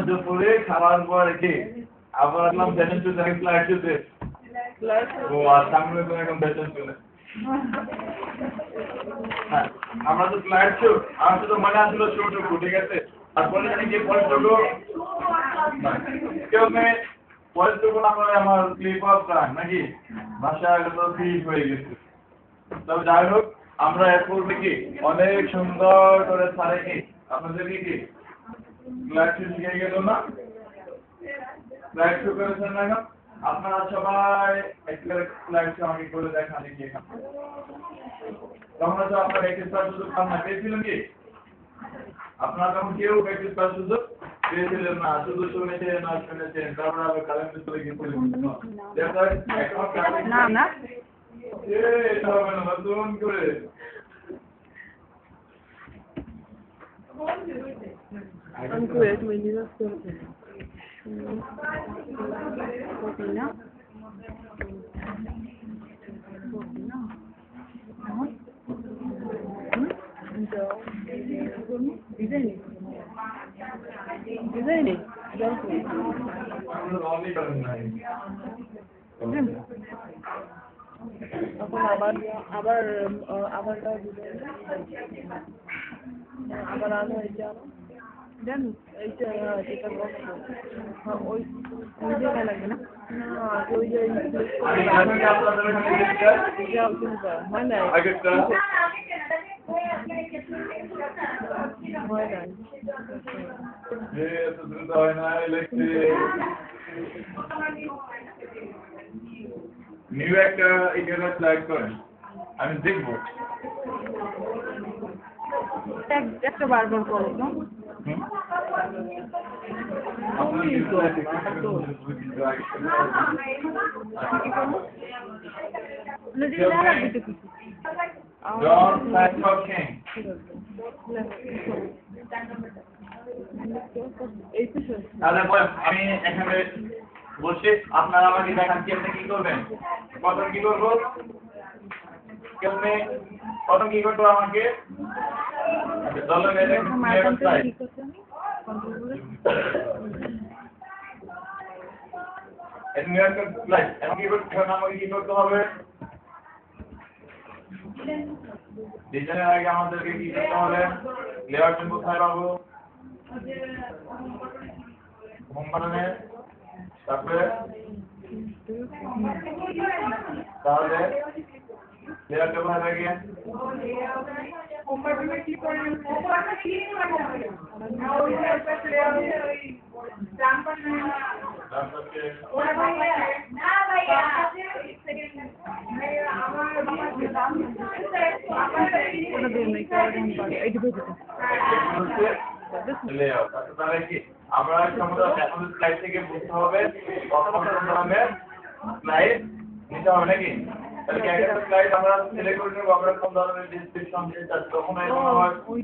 দুপুরে খাওয়ার পর কি আবার আসলাম বেতন চুলতে ফ্লাইট চলতে ও আর সামনে তো এখন বেতন চলে আমরা তো ফ্লাইট ছিল আমার তো মনে আসলো ছোট ঠিক আছে তারপরে জানি যে পয়েন্টগুলো কেউ মেয়ে পয়েন্টগুলো না করে আমার ক্লিপ অফ নাকি ভাষা তো ফিট হয়ে গেছে তবে যাই হোক আমরা এরপর কি অনেক সুন্দর করে ছাড়ে কি আপনাদেরকে কি ফ্লাইট শিখে গেল না ফ্লাইট শো করেছেন না আপনারা সবাই একটা ফ্লাইট শো আমাকে করে দেখান দেখি তখন তো আপনারা এক্সট্রা সুযোগ পান না পেয়েছিলেন কি আপনারা তখন কেউ এক্সট্রা সুযোগ পেয়েছিলেন না শুধু শুনেছেন তারপরে আবার ক্যালেন্ডার চলে গিয়ে পড়ে না না এটা হবে না নতুন করে I'm good. My knees are still okay. Okay now. আবার আলো হয়েছে দেন এইটা যেটা বলছো ওই জায়গা লাগবে না ওই যে মানে নিউ একটা এটা ফ্ল্যাগ করেন আমি দেখবো একটা বারবার করো না আমি এখানে বলছি আপনারা আমাকে দেখান কেমনে কি করবেন প্রথম কি করবো কেমনে প্রথম কি করবো আমাকে কি করতে হবে ডিজাইনের আগে আমাদেরকে কি করতে হবে লেয়ার কোথায় পাবো হোম বানানে তারপরে তাহলে লেয়ারটা কোথায় থাকে আমরা স্লাইড থেকে বুঝতে হবে কত ধরনের স্লাইড নিতে হবে নাকি তাহলে একটা স্লাইড আমরা সিলেক্ট করে নেব আমরা কোন ধরনের ডেসক্রিপশন দিতে চাচ্ছি তখন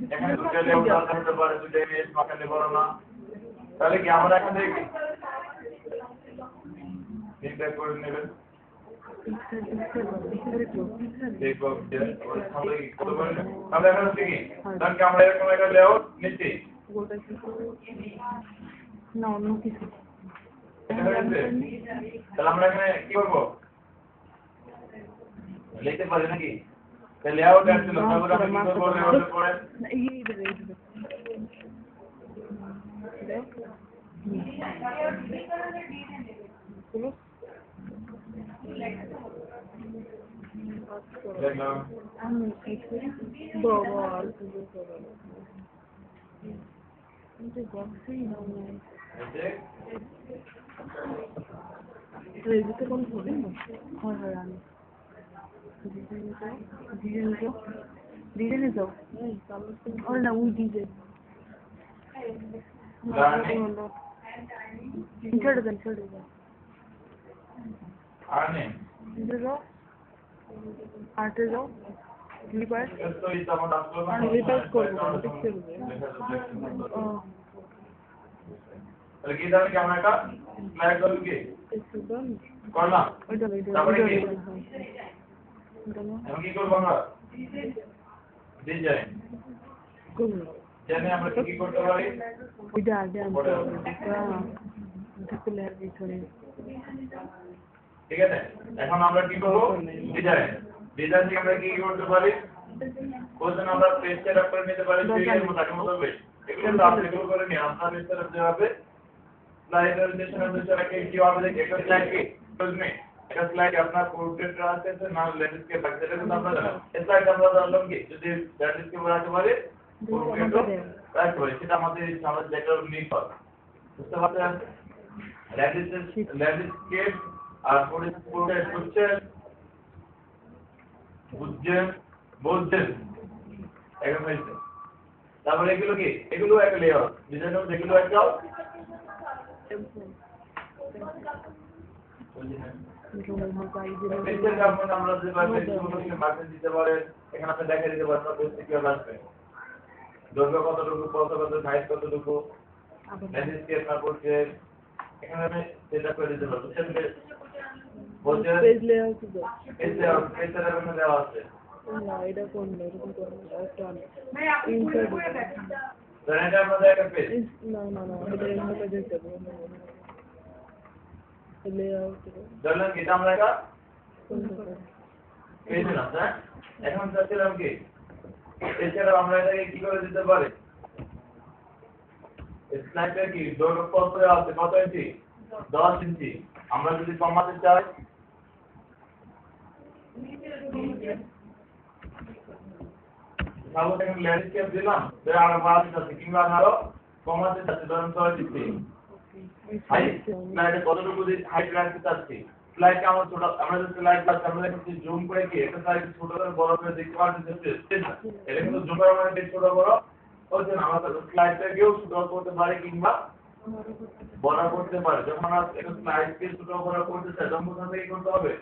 এখানে দুটো লেআউট দরকার হতে পারে দুটো ইমেজ মাখাতে পারো না তাহলে কি আমরা এখান থেকে ফিডব্যাক করে নেবেন দেখো আমরা এখন দেখি তাহলে আমরা এরকম একটা লেআউট নিচ্ছি না অন্য কিছু তাহলে আমরা এখানে কি করবো লিখতে পারি নাকি লেআউট আসছিল তারপরে আমরা কি করবো লেআউটের পরে কোন প্রবলেম হয় হয় আমি ডিজাইনে যাও ওর না ওই ডিজাইন ছেড়ে দেন আনে যাও আর্টে যাও ক্লিপার তো এই তখন আসলো না রিটাইপ করবো দেখতে হবে তাহলে কি জানেন কি আমরা একটা স্লাইড করব কি করলাম তারপরে কি কেন? এখন কি করবো আমরা? ডিজাইন। করবো। জানি আমরা কি করতে পারি? ওইটা আগে আনতে হবে। ঢুকলে আর পিছনে। ঠিক আছে, এখন আমরা কি করবো? ডিজাইন। ডিজাইন থেকে আমরা কি করতে পারি? কোশ্চেন আমরা পেজ সেটআপ করে নিতে পারি, পেজের মতো আগের মতো হবে। এগুলো আপনি এগুলো করে নিয়ে আপনার পেজ সেটআপ যে হবে, স্লাইডের ডিজাইনের বিষয়টাকে কি হবে দেখে একটা স্লাইড কি বুঝবে? একটা স্লাইড আপনার পোর্ট্রেট আছে না ল্যান্ডস্কেপ আছে, এটা কিন্তু আমরা জানি। স্লাইড আমরা জানলাম কি যদি ল্যান্ডস্কেপ রাখতে পারি, পোর্ট্রেট রাখতে পারি, সেটা আমাদের আমাদের যেটা নিড হয়। বুঝতে পারছেন? ল্যান্ডস্কেপ আর পোর্ট্রেট বুঝছেন এখন হয়েছে। তারপরে এগুলো কি? এগুলো একটা লেয়ার ডিজাইন, এগুলো একটা আমরা যে মার্কেট দিতে পারেন, এখানে আপনি দেখা দিতে পারেন বলতে কি আসবে, দৈর্ঘ্য কতটুকু, কত হাইট কতটুকু, ল্যান্ডস্কেপ না করছে, এখানে আমি সেটা করে দিতে পারবো। বলছে পেজ লেআউট তো এই যে পেজের এখানে দেওয়া আছে, না এটা কোন এরকম কোন একটা ইনসার্ট ধরেন এটা আমাদের একটা পেজ, না এটা এমনি দেখতে পাবো লেআউট ধরলাম কি এটা আমরা একটা কোন পেজ না স্যার। এখন চাচ্ছিলাম কি এছাড়া আমরা এটাকে কি করে দিতে পারি? স্লাইডটা কি দৈর্ঘ্য কত আছে, কত ইঞ্চি? 10 ইঞ্চি। আমরা যদি কমাতে চাই তাহলে এখানে ল্যান্ডস্কেপ দিলাম, আরো বাড়াতে চাচ্ছি কিংবা আরো কমাতে চাচ্ছি, ধরুন 6 ইঞ্চি। হাইট স্লাইডে কতটুকু হাইট রাখতে চাচ্ছি, স্লাইডটা আমরা ছোট, আমরা যদি স্লাইড পাচ্ছি আমরা যদি জুম করে কি একটা স্লাইড ছোট করে বড় করে দেখতে পাচ্ছি, এটা কিন্তু জুম করা মানে ছোট বড় হচ্ছে না। আমরা স্লাইডটাকেও ছোট করতে পারি কিংবা বড় করতে পারি। যখন আমরা একটা স্লাইডকে ছোট বড় করতে চাই তখন কোথা থেকে করতে হবে?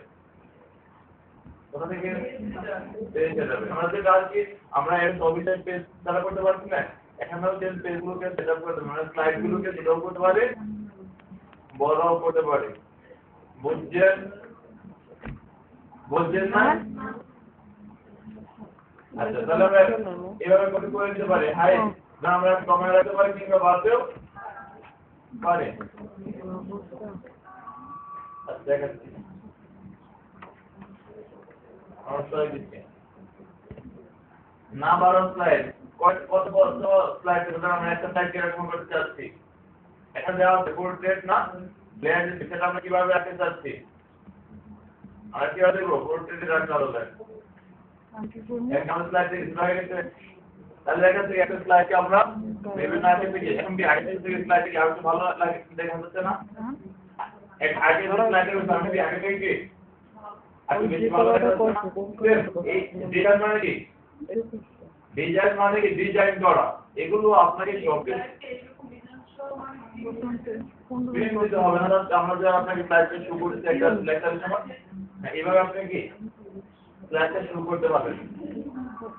কোথা থেকে? Page setup. আমরা যে কাজ কি আমরা এর অফিসিয়াল পেজ সেটআপ করতে পারছি না, এখানেও যে পেজগুলোকে সেটআপ করতে মানে স্লাইডগুলোকে ছোট করতে পারি, বড় করতে পারি। বুঝছেন না? আচ্ছা, তাহলে আমরা এভাবে কপি করে দিতে পারি। হাইট না আমরা কমিয়ে রাখতে পারি কিংবা বাড়তেও পারে। আচ্ছা দেখাচ্ছি, অবশ্যই দিচ্ছি না 12 স্লাইড কত স্লাইড আমরা একটা স্লাইড এরকম করতে চাচ্ছি, এটা দেওয়া আছে পোর্ট্রেট না লেয়ার, সেটা আমরা কিভাবে রাখতে চাচ্ছি, আর কিভাবে দেখবো পোর্ট্রেটে রাখতে হবে। একটা স্লাইড থেকে শুরু হয়ে গেছে, তাহলে দেখা যাচ্ছে একটা স্লাইডকে আমরা ভেবে না দেখে এখন কি আগে থেকে স্লাইডকে আরো ভালো লাগে দেখা যাচ্ছে না? এক আগে স্লাইডের সামনে কি আগে থেকে আগে বেশি ভালো দেখা যাচ্ছে। এই ডিজাইন মানে কি? ডিজাইন মানে কি? ডিজাইন করা। এগুলো আপনাকে সবকে প্রিন্ট দিতে হবে না। আমরা যে আপনাকে স্লাইডটা শুরু করতে একটা লেখার সময় এইভাবে আপনি কি স্লাইডটা শুরু করতে পারবেন।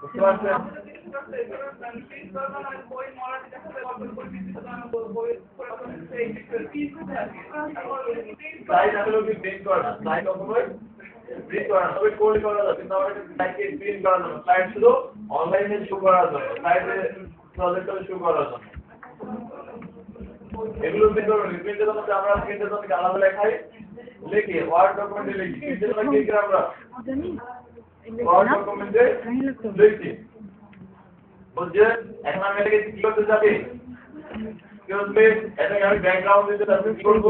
বুঝতে পারছেন? স্লাইড আসলে কি প্রিন্ট করা না, স্লাইড কখনোই প্রিন্ট করা না, তবে কোড করা যাবে, কিন্তু আমাদের স্লাইডকে প্রিন্ট করা যাবে, স্লাইড শুধু অনলাইনে শো করা যাবে, স্লাইডে প্রজেক্টরে শো করা যাবে। এগুলো প্রিন্ট করবেন, প্রিন্টের মধ্যে আমরা প্রিন্টের মধ্যে আলাদা লেখাই লিখি, ওয়ার্ড ডকুমেন্টে লিখি, প্রিন্টের মধ্যে কি করে আমরা ওয়ার্ড ডকুমেন্টে লিখি। বুঝছেন? এখন আমি এটাকে কি করতে যাচ্ছি? কিভাবে এটাকে আমি ব্যাকগ্রাউন্ড দিতে যাচ্ছি, কি করব?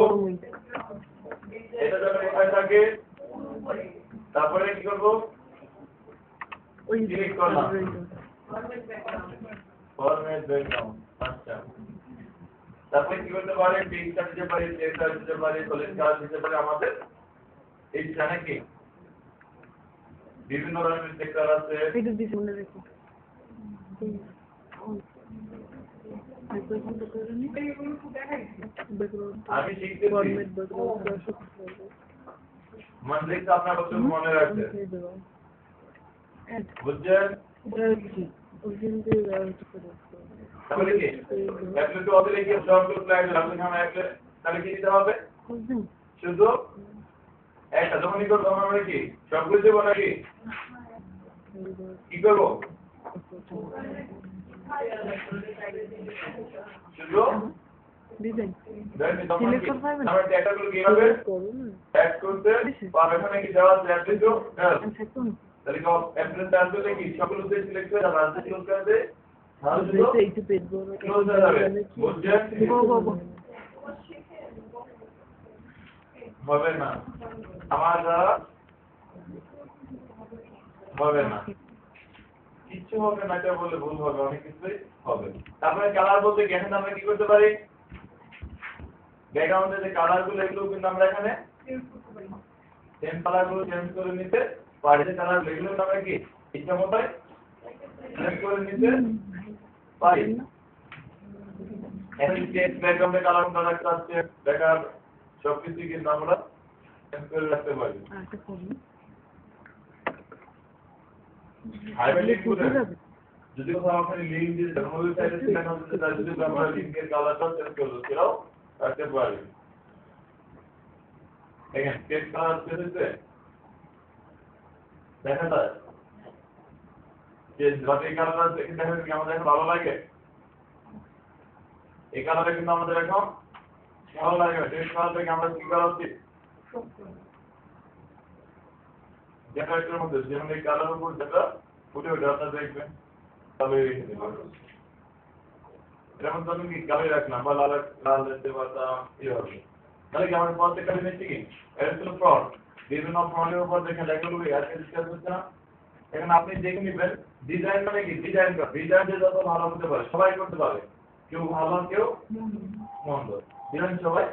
এটা যখন কোথায় থাকে তারপরে কি করব? ওই ক্লিক করলাম ফরম্যাট ব্যাকগ্রাউন্ড। আচ্ছা, তারপরে কি করতে পারে? পিকচার দিতে পারি, টেক্সট দিতে পারি, সলিড কালার দিতে পারি। আমাদের এই চ্যানেলে কি বিভিন্ন ধরনের টেক্সচার আছে। এটা দিছি মনে রেখো আমি শিখতেছি মানে আপনার কথা মনে রাখতে। বুঝছেন? তাহলে কি একটা তো ওদের কি সব স্লাইড লাগবে না, একটা তাহলে কি দিতে হবে? শুধু একটা যখনই করবো আমরা কি সবগুলো দেবো নাকি কি করবো শুধু ডিজাইন দেন তখন সিলেক্ট কি করতে পারবেন আমরা ডেটাগুলো কিভাবে করুন অ্যাড করতে আর এখানে কি দেওয়া আছে অ্যাড দিছো এখন তাহলে কি অ্যাড্রেস অ্যাড দিলে কি সবগুলোতে সিলেক্ট করে যাবে আর ক্লোজ করে দে তাহলে শুধু এই যে পেজ বড় ক্লোজ হয়ে যাবে বুঝছেন গো হবে না আমার দ্বারা হবে না কিছু হবে না এটা বলে ভুল হবে অনেক কিছুই হবে তারপরে কালার বলতে কি এখন আমরা কি করতে পারি ব্যাকগ্রাউন্ডে যে কালার গুলো এগুলো কিন্তু আমরা এখানে সেম কালার গুলো চেঞ্জ করে নিতে পারি যে কালার এগুলো আমরা কি ইচ্ছা মতো চেঞ্জ করে নিতে পারি এখন যে ব্যাকগ্রাউন্ডে কালার রাখতে আছে দেখার সবকিছু কিন্তু আমরা চেঞ্জ করে রাখতে পারি আচ্ছা করুন হাইলাইট করে যদি কোথাও আপনি লিংক দিয়ে ধর্মবীর সাইডে সেখানে হচ্ছে তার যদি আমরা লিংকের কালারটা চেঞ্জ করবো সেটাও রাখতে পারি এখানে স্কেচ কালার চেঞ্জ হচ্ছে দেখা যায় যে যতই কালার আছে এখানে দেখা কি আমাদের এখন ভালো লাগে এই কালারে কিন্তু আমাদের এখন ভালো লাগে টেস্ট কালার থেকে আমরা কি কালার হচ্ছে যেটা এটার মধ্যে যেমন এই কালার উপর যেটা ফুটে ওঠে আপনারা দেখবেন তবে যেমন ধরুন কি কালো রাখলাম বা লাল লাল দিতে পারতাম এই হবে তাহলে কি আমাদের প্রত্যেকটা জিনিস কি এটা ছিল ফ্রন্ট বিভিন্ন ফ্রন্টের উপর দেখে লেখাগুলো আজকে ডিসকাস হচ্ছে না এখন আপনি দেখে নেবেন ডিজাইন মানে কি ডিজাইন যে যত ভালো হতে পারে সবাই করতে পারে কেউ ভালো কেউ মন্দ ডিজাইন সবাই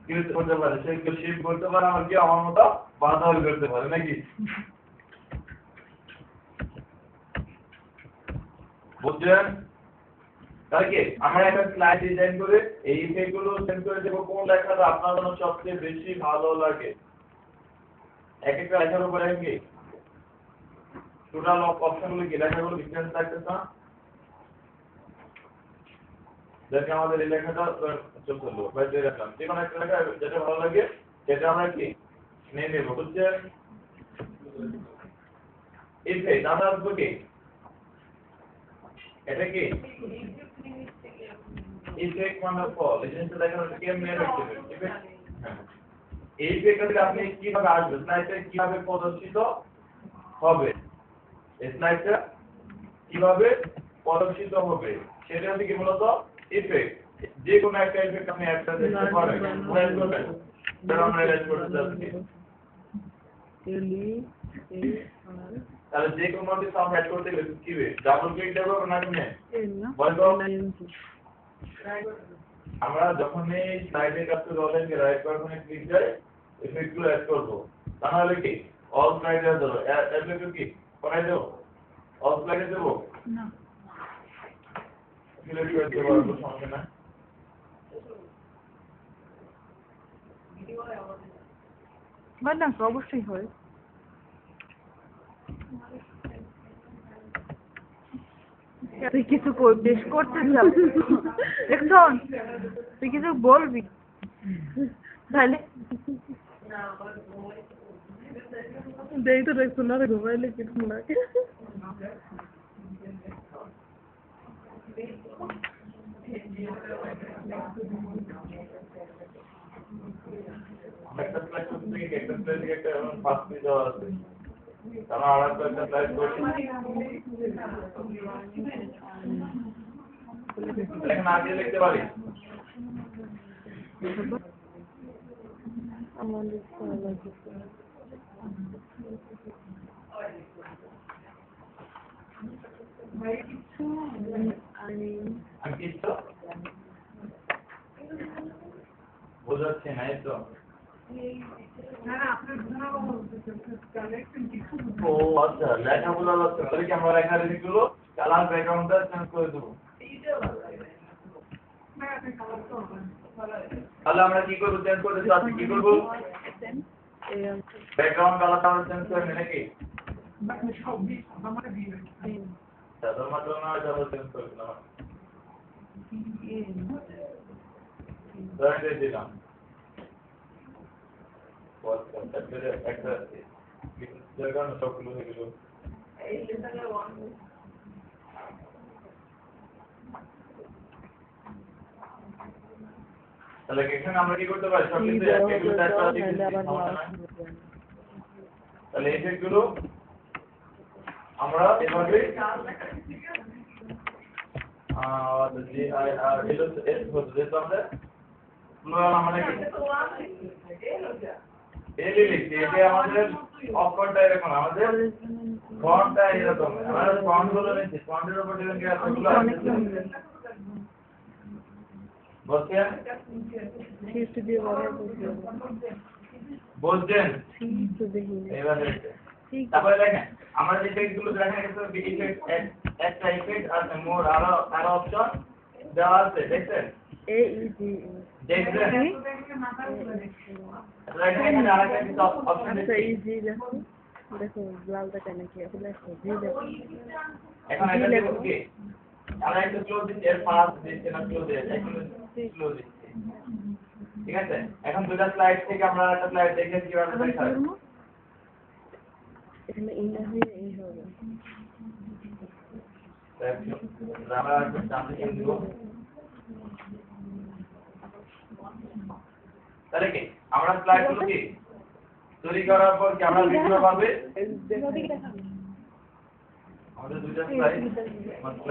কেউ করতে পারে সে কেউ শেপ করতে পারে আর কেউ আমার মতো বাধা করতে পারে নাকি বুঝছেন তাহলে কি আমরা একটা স্লাইড ডিজাইন করে এই ইফেক্ট গুলো সেন্ড করে দেব কোন লেখাটা আপনার জন্য সবচেয়ে বেশি ভালো লাগে এক একটা লেখার উপরে কি টোটাল অপশনগুলো কি লেখাগুলো ডিফারেন্স থাকতেছে না দেখে আমাদের এই লেখাটা চলছিল বাইরে রাখলাম যে কোনো একটা লেখা যেটা ভালো লাগে সেটা আমরা কি নিয়ে নেব বুঝছেন ইফেক্ট আমরা আসবো কি এটা কি ইফেক্ট মানে ফল এই জিনিসটা দেখার কেমনে রাখতে হবে ইফেক্ট এই ইফেক্টটা আপনি কিভাবে আসবে স্লাইডে কিভাবে প্রদর্শিত হবে স্লাইডটা কিভাবে প্রদর্শিত হবে সেটা হচ্ছে কি মূলত ইফেক্ট যে কোনো একটা ইফেক্ট আপনি একটা দেখতে পারেন মোবাইল করবেন তাহলে আমরা এড করতে যাচ্ছি তাহলে যে কোনো একটা সাউন্ড অ্যাড করতে গেলে কি হবে ডাবল ক্লিক দেব না কেন বলবো আমরা যখন এই স্লাইডের কাছে রোলেন কে রাইট বাটনে ক্লিক করে ইফেক্ট গুলো অ্যাড করব তাহলে কি অল স্লাইডে দেব এগুলো কি করাই দেব অল স্লাইডে দেব না সিলেক্ট করে দেব আর সমস্যা না না অবশ্যই হয় তুই কিছু বেশ করতে চাও দেখুন তুই কিছু বলবি তাহলে দেই তো দেখুন না ঘুমাইলে কিছু লাগে একটা স্লাইড থেকে একটা স্লাইড থেকে একটা ফাস্ট পেজ দেওয়া আছে তাহলে আরেকটা একটা স্লাইড করছি এখন আগে লিখতে পারি আমাদের আমি কিছু বোঝাচ্ছি না এই তো ও আচ্ছা লেখাগুলো লাগছে তাহলে কি আমরা লেখার এগুলো কালার ব্যাকগ্রাউন্ডটা চেঞ্জ করে দেবো তাহলে আমরা কি করবো চেঞ্জ করতে চাচ্ছি কি করবো ব্যাকগ্রাউন্ড কালারটা আমরা চেঞ্জ করে নিই নাকি চাদর মাত্র না চাদর চেঞ্জ করে দিলাম দিলাম তারপরে একটা জায়গা না সবগুলো হয়ে গেল। তাহলে এখানে আমরা কি করতে পারি সব কিছু এগুলো টাইপ করা দিচ্ছি তাহলে এই যেগুলো আমরা এভাবে G I R L S হচ্ছে তাহলে প্লুরাল মানে কি এলি লিখছি এটা আমাদের অক্ষরটা এরকম আমাদের ফন্টটা এরকম আমরা ফন্ট গুলো নিচ্ছি ফন্টের উপর ডিপেন্ড করে এতগুলো বলছেন বলছেন এবারে তারপরে দেখেন আমরা যে টেক্সটগুলো দেখেন একটা ইফেক্ট আছে মোর আরো অপশন দেওয়া আছে দেখছেন দেখছেন এখানে আরেকটা কিছু অপশন আছে দেখো লালটা কেন কি এখন দেখো এখন এটা দেখো কি আমরা একটু ক্লোজ দিচ্ছি এর ফার্স্ট দিচ্ছি না ক্লোজ দিচ্ছি এখন ক্লোজ দিচ্ছি ঠিক আছে এখন দুটো স্লাইড থেকে আমরা একটা স্লাইড দেখে কিভাবে দেখাই এখানে ইন্টারভিউ এই হবে আমরা একটু জানতে চাই দিব তাহলে কি আমরা স্লাইডগুলো কি তৈরি করার পর কি আমরা ভিডিও পাবে আমাদের দুটো স্লাইড মাত্র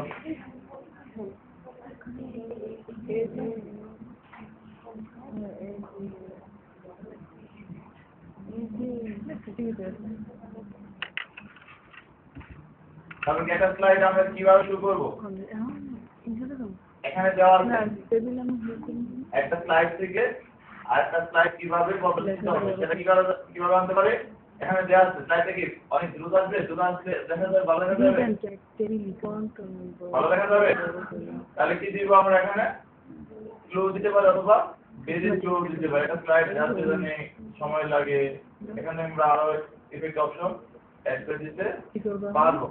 তাহলে একটা স্লাইড আমরা কিভাবে শুরু করব এখানে দেওয়া আছে একটা স্লাইড থেকে আরেকটা স্লাইড কিভাবে বদলাতে হবে সেটা কিভাবে আনতে পারে এখানে দেওয়া আছে স্লাইডে কি অনেক দ্রুত আসবে দেখা যাবে ভালো দেখা যাবে ভালো দেখা যাবে তাহলে কি দিব আমরা এখানে ক্লু দিতে পারি অথবা বেজে ক্লু দিতে পারি একটা স্লাইড যাতে জানি সময় লাগে এখানে আমরা আরো ইফেক্ট অপশন অ্যাড করে দিতে পারবো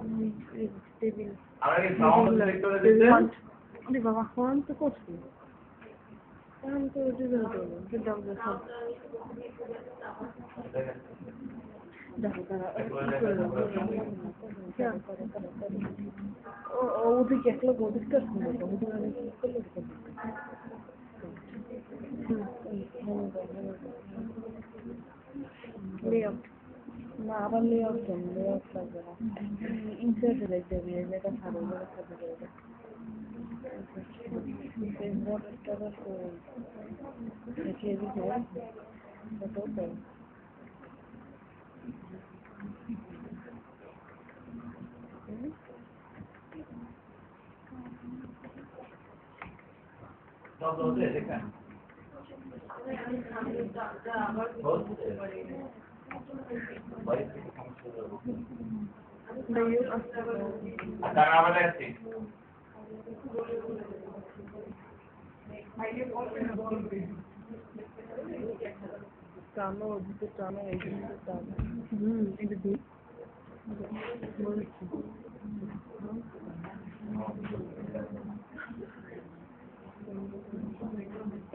আমরা কি সাউন্ড সিলেক্ট করে দিতে আরে বাবা ফোন তো করছি আমি তো দিতে হতো সেটা সব দেখো ওদিকে এক লোক ওদিকটা শুনবো ওদিকে আমি কি করলে লেআউট না আবার লেআউট লাগবে না ইনসার্ট লাগবে এটা ভালো করে বর্ডারটা তো দেখিয়ে দিতে ফটো সব হচ্ছে দেখেন আচ্ছা আমাদের আছে টানো ওদিকে টানো এইদিকে টানো এটা দিই বলছি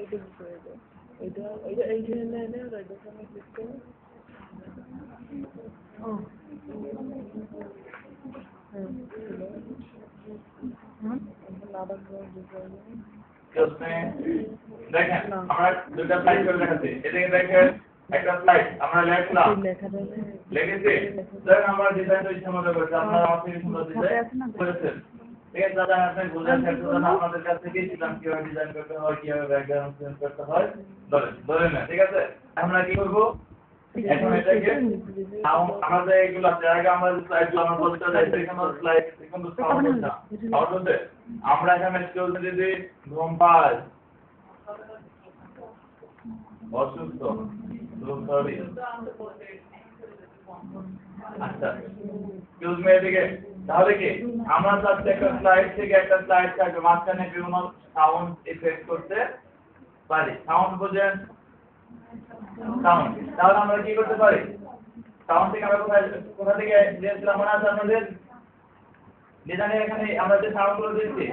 এটা করে দাও এটা এইখানে না এটা সামনে ক্লিক করো ও হ্যাঁ আবার ডিজাইন দেখেন আমরা দুটো স্লাইড করে দেখাচ্ছি এদিকে দেখেন একটা স্লাইড আমরা লিখলাম লিখেছি দেখেন আমরা ডিজাইন তো ইচ্ছা মতো করছি আপনারা আমাদের সুন্দর ডিজাইন করেছেন ঠিক আছে দাদা আপনি বুঝার চেষ্টা করুন আমাদের কাছ থেকে শিখলাম কিভাবে ডিজাইন করতে হয় কিভাবে ব্যাকগ্রাউন্ড চেঞ্জ করতে হয় ধরে না ঠিক আছে আমরা কি করব এখন এটাকে আমাদের এগুলো আছে আগে আমরা স্লাইডগুলো আমরা বলতে যাই এখানে স্লাইড কিন্তু সাউন্ড হচ্ছে আমরা এখানে চলতে যদি ধূমপান অসুস্থ সরি আচ্ছা এক্সকিউজ মি এদিকে তাহলে কি আমরা চাচ্ছি একটা স্লাইড থেকে একটা স্লাইড থাকবে মাঝখানে বিভিন্ন সাউন্ড ইফেক্ট করতে পারি সাউন্ড বোঝেন সাউন্ড তাহলে আমরা কি করতে পারি সাউন্ড থেকে আমরা কোথা থেকে দিয়েছিলাম মনে আছে আপনাদের ডিজাইনে এখানে আমরা যে সাউন্ডগুলো দিয়েছি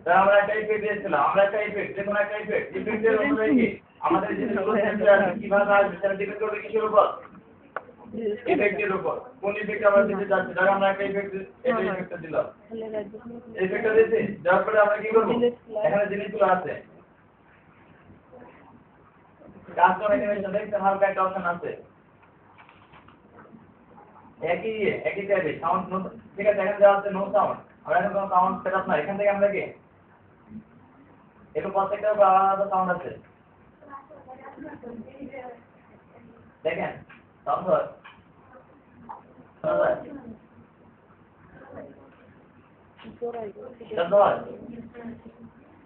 তাহলে আমরা একটা ইফেক্ট দিয়েছিলাম আমরা একটা ইফেক্ট যে কোনো একটা ইফেক্টের উপরে কি আমাদের জিনিসগুলো সেন্টার আছে কিভাবে আসবে সেটা ডিপেন্ড করবে কিসের উপর ইফেক্টের উপর কোন ইফেক্ট আমরা দিতে যাচ্ছি ধর আমরা একটা ইফেক্ট দিলাম ইফেক্টটা দিতে যার পরে আমরা কি করব এখানে জিনিসগুলো আছে কাস্টম অ্যানিমেশন দেখতে হালকা একটা অপশন আছে একই টাইপে সাউন্ড ঠিক আছে এখানে দেওয়া আছে নো সাউন্ড আমরা এখন কোনো সাউন্ড সেটআপ না এখান থেকে আমরা কি একটু প্রত্যেকটা আলাদা সাউন্ড আছে দেখেন সাউন্ড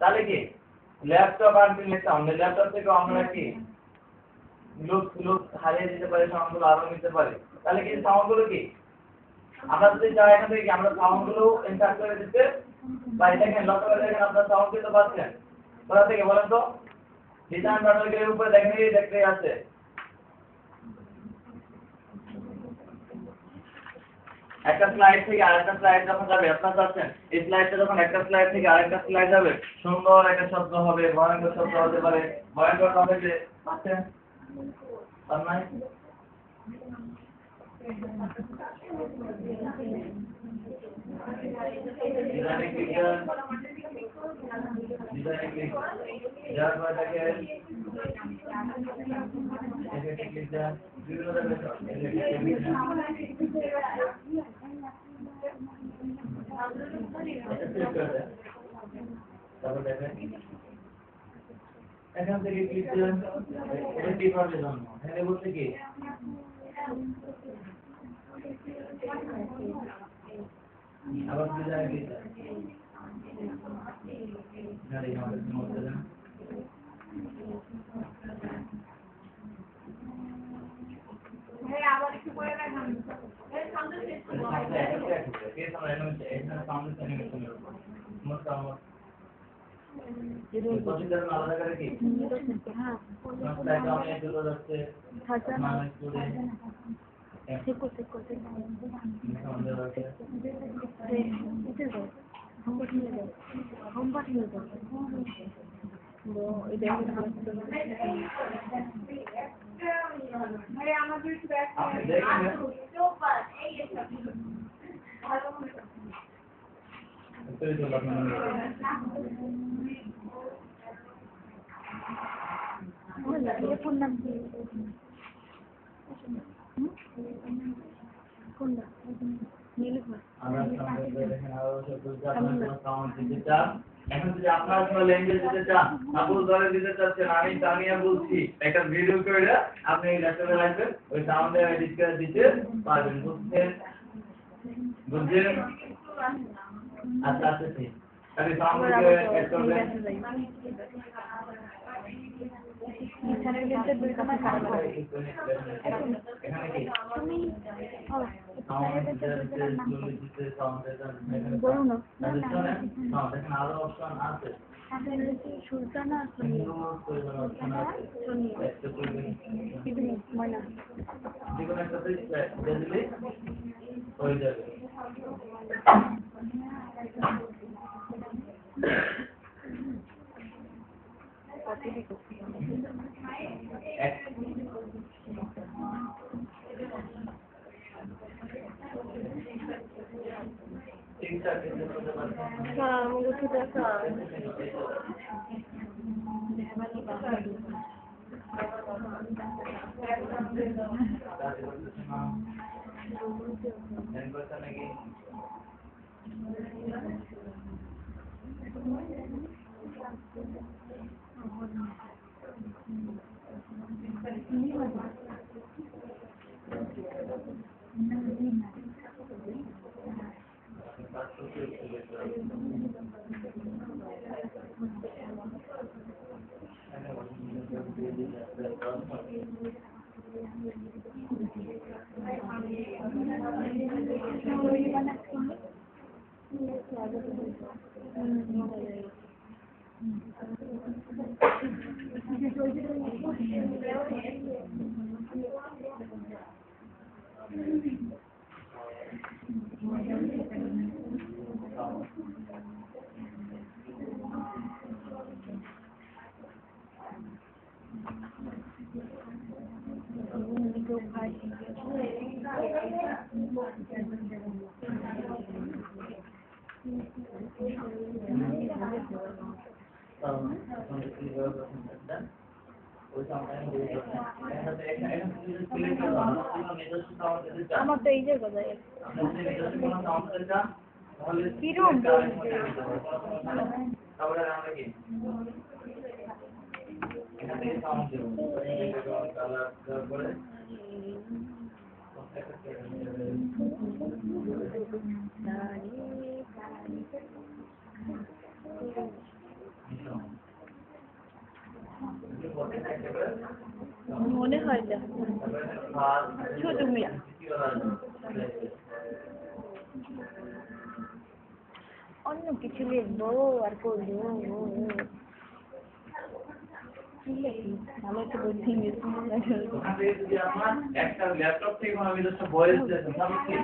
তাহলে কি ল্যাপটপ আর সাউন্ড ল্যাপটপ থেকে আমরা কি লুক হারিয়ে দিতে পারি সাউন্ডগুলো আরো নিতে পারি তাহলে কি সাউন্ডগুলো কি আমরা যদি চাই এখান থেকে আমরা সাউন্ডগুলো ইনসার্ট করে দিতে পারি দেখেন লক্ষ্য করে দেখেন আপনার সাউন্ড কিন্তু পাচ্ছেন কোথা থেকে বলেন তো ডিজাইন প্যানেলের উপরে দেখেন এই দেখতে আছে একটা স্লাইড থেকে আরেকটা স্লাইড যখন যাবে আপনারা চাচ্ছেন এই স্লাইডটা যখন একটা স্লাইড থেকে আরেকটা স্লাইড যাবে সুন্দর একটা শব্দ হবে ভয়ঙ্কর শব্দ হতে পারে ভয়ঙ্কর হবে যে পাচ্ছেন তার নাই যার পরে দেখে তারপর দেখেন এখান থেকে ক্লিক করেন এটা কি পারবে জন্য এখানে বলতে কি আবার ডিজাইন দিতে গাড়ি আমাদের মধ্যে দেন হ্যাঁ আবার একটু পরে রাখুন এই সাউন্ড সেট করব এই সাউন্ড অ্যানিমেশন মোট আমার পছন্দের আলাদা করে কি হ্যাঁ কোনটা আমি দুটো যাচ্ছে মানে করে ঠিক করতে আমাদের আছে হোমওয়ার্ক নিয়ে যাও এই দেখুন ভাই আমাদের একটু ব্যাক ফোন নাম কি কোনটা আমরা দেখেন আরো সাউন্ড দিতে চান এখন যদি আপনারা কোনো ল্যাঙ্গুয়েজ দিতে চান আবুল ধরে দিতে চাচ্ছেন আমি তানিয়া বলছি একটা ভিডিও করে আপনি এই ল্যাপটপে রাখবেন ওই সাউন্ডে ডিসপ্লে দিতে পারবেন বুঝছেন আচ্ছা আচ্ছা ঠিক তাহলে সাউন্ড অ্যাড করবেন এখানে কি আরো অপশন আছে সুলতানা যেকোনো একটা দিলে হয়ে যাবে আমার তো এই যে কথা কিরম মনে হয় না ছোট মিয়া অন্য কিছু লিখবো আর করবো ভালো একটা বুদ্ধি একটা ল্যাপটপ থেকে কোনো নিজস্ব ভয়েস দিতে চান কি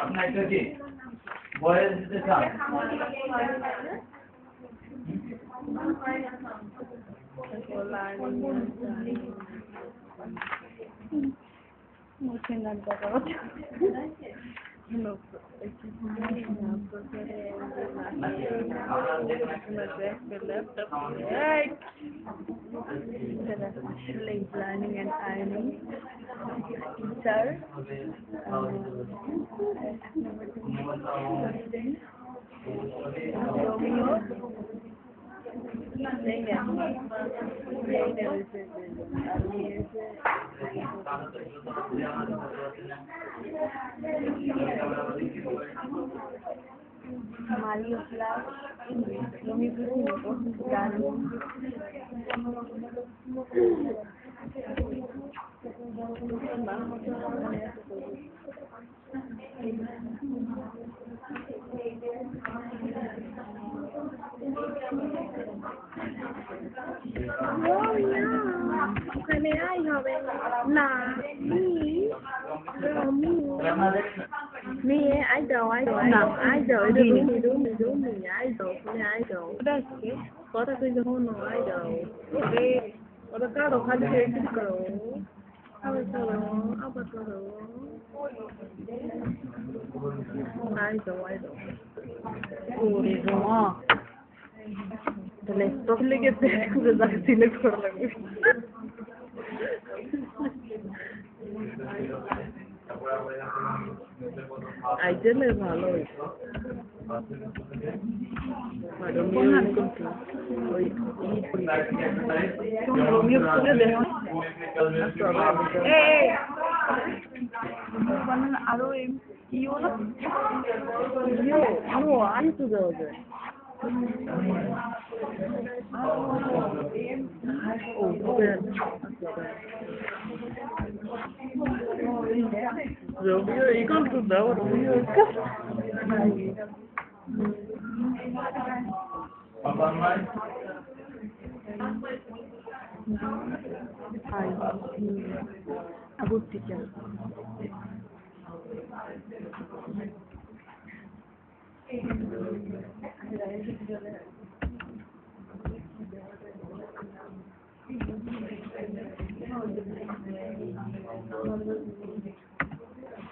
আপনি একটা কি ভয়েস দিতে চান মুখে নাম কথা planning and ironing teacher Mario Flash, lo mismo ওখানে আই হবে না মেয়ে আই দাও না আই দাও মেয়ে আই দাও ওখানে আই দাও কথা তুই যখন আই দাও ওটা কারো খালি ঠিক করো আবার করো আই দাও ওরে মা তাহলে তোর লেগে খুঁজে যাকে সিলেক্ট করা লাগবে আইটেলে ভালো হয়েছে আরো ইও আনি তো দেওয়া যায় Romeo igual que dá, Romeo. Papan mai? Hai. Aku teacher.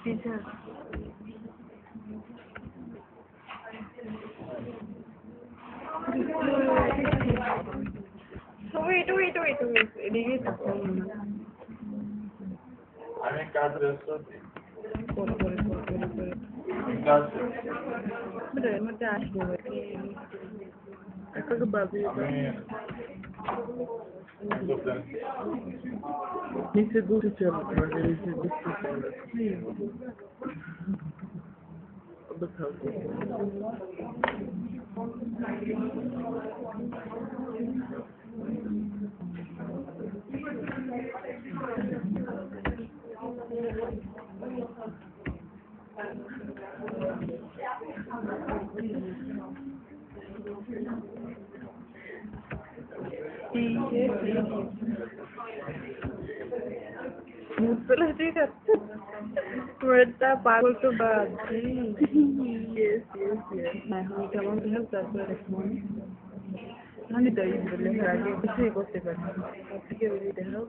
Teacher. Wait. Ini tak আমি কাজ ব্যস্ত আছি Por. কাজ Bener, mesti asli. Aku kebabi. Neyse dur içelim. Neyse dur içelim. Bakalım. Mustalah dia kata mereka pagal tu bagi. Yes. Nah, kalau dia tak berespon, nanti dah ibu boleh lagi bisa ikut sebab. Okey, boleh dah.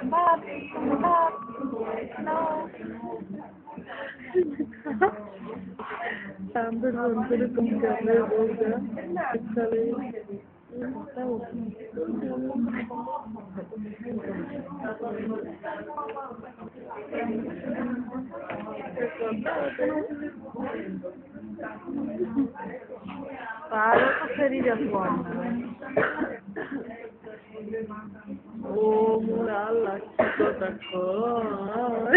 But no. Sampai hampir kembali juga sekali. Tahu. Para kasari japuan. Oh, mula Allah kita takut.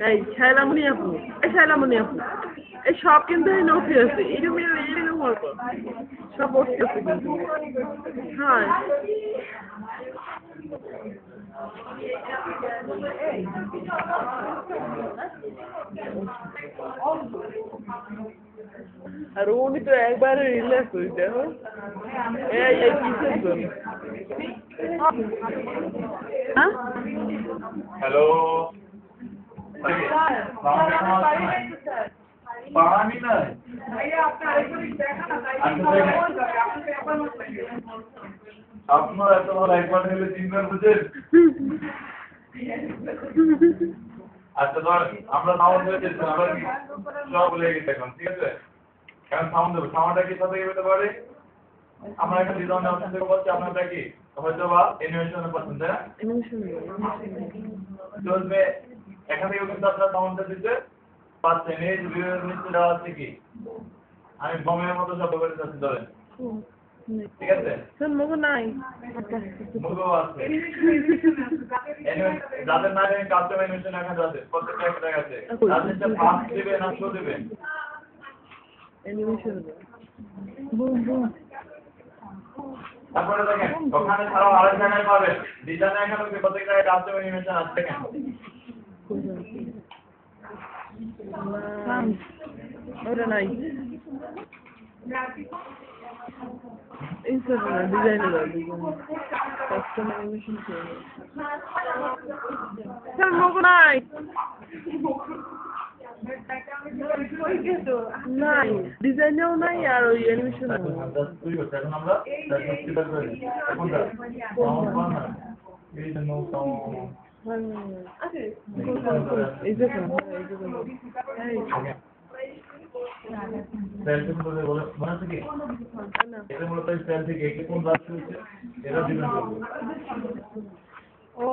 এই শাইলামণি আপু এই সব কিন্তু এই নথি আছে এরকম অল্প সব বসতে আছে কিন্তু হ্যাঁ আর উনি তো একবারে রিল্যাক্স হয়ে দেখো এই কিসের জন্য হ্যাঁ হ্যালো পানি নাই আপনার এত ভালো একবার নিলে তিনবার বুঝেন আচ্ছা ধর আমরা সাউন্ড দিয়েছি আমরা সব লেগে গেছে এখন ঠিক আছে এখন সাউন্ড দেবো সাউন্ডটা কি সাথে পেতে পারে আমরা একটা ডিজাইন অপশন থেকে বলছি আপনারা কি হয়তো বা অ্যানিমেশনের পছন্দ তাই না চলবে এখান থেকে কিন্তু আপনারা সাউন্ডটা দিতে পাচ্ছেন এই ভিডিওর নিচে দেওয়া আছে কি আমি বমের মতো শব্দ করে যাচ্ছি ধরেন ঠিক আছে মুগো নাই মুগো আছে যাদের না জানেন কাস্টম অ্যানিমেশন এখানে আছে প্রত্যেকটা একটা আছে তাদের ফার্স্ট দিবে না শো দিবে অ্যানিমেশন বুম বুম তারপরে দেখেন ওখানে ছাড়াও আরেক জায়গায় পাবেন ডিজাইন এখানে প্রত্যেক জায়গায় কাস্টম অ্যানিমেশন আছে কেন ওটা নাই Instagram designer custom animation sir মুগো নাই নাই ডিজাইনেও নাই আর ওই অ্যানিমেশন এখন আমরা কোনটা এই জন্য এই যে সেলফি বলে মনে আছে কি এটা মূলত সেল থেকে কি কোন রাস্তা হচ্ছে এরা দিবেন ও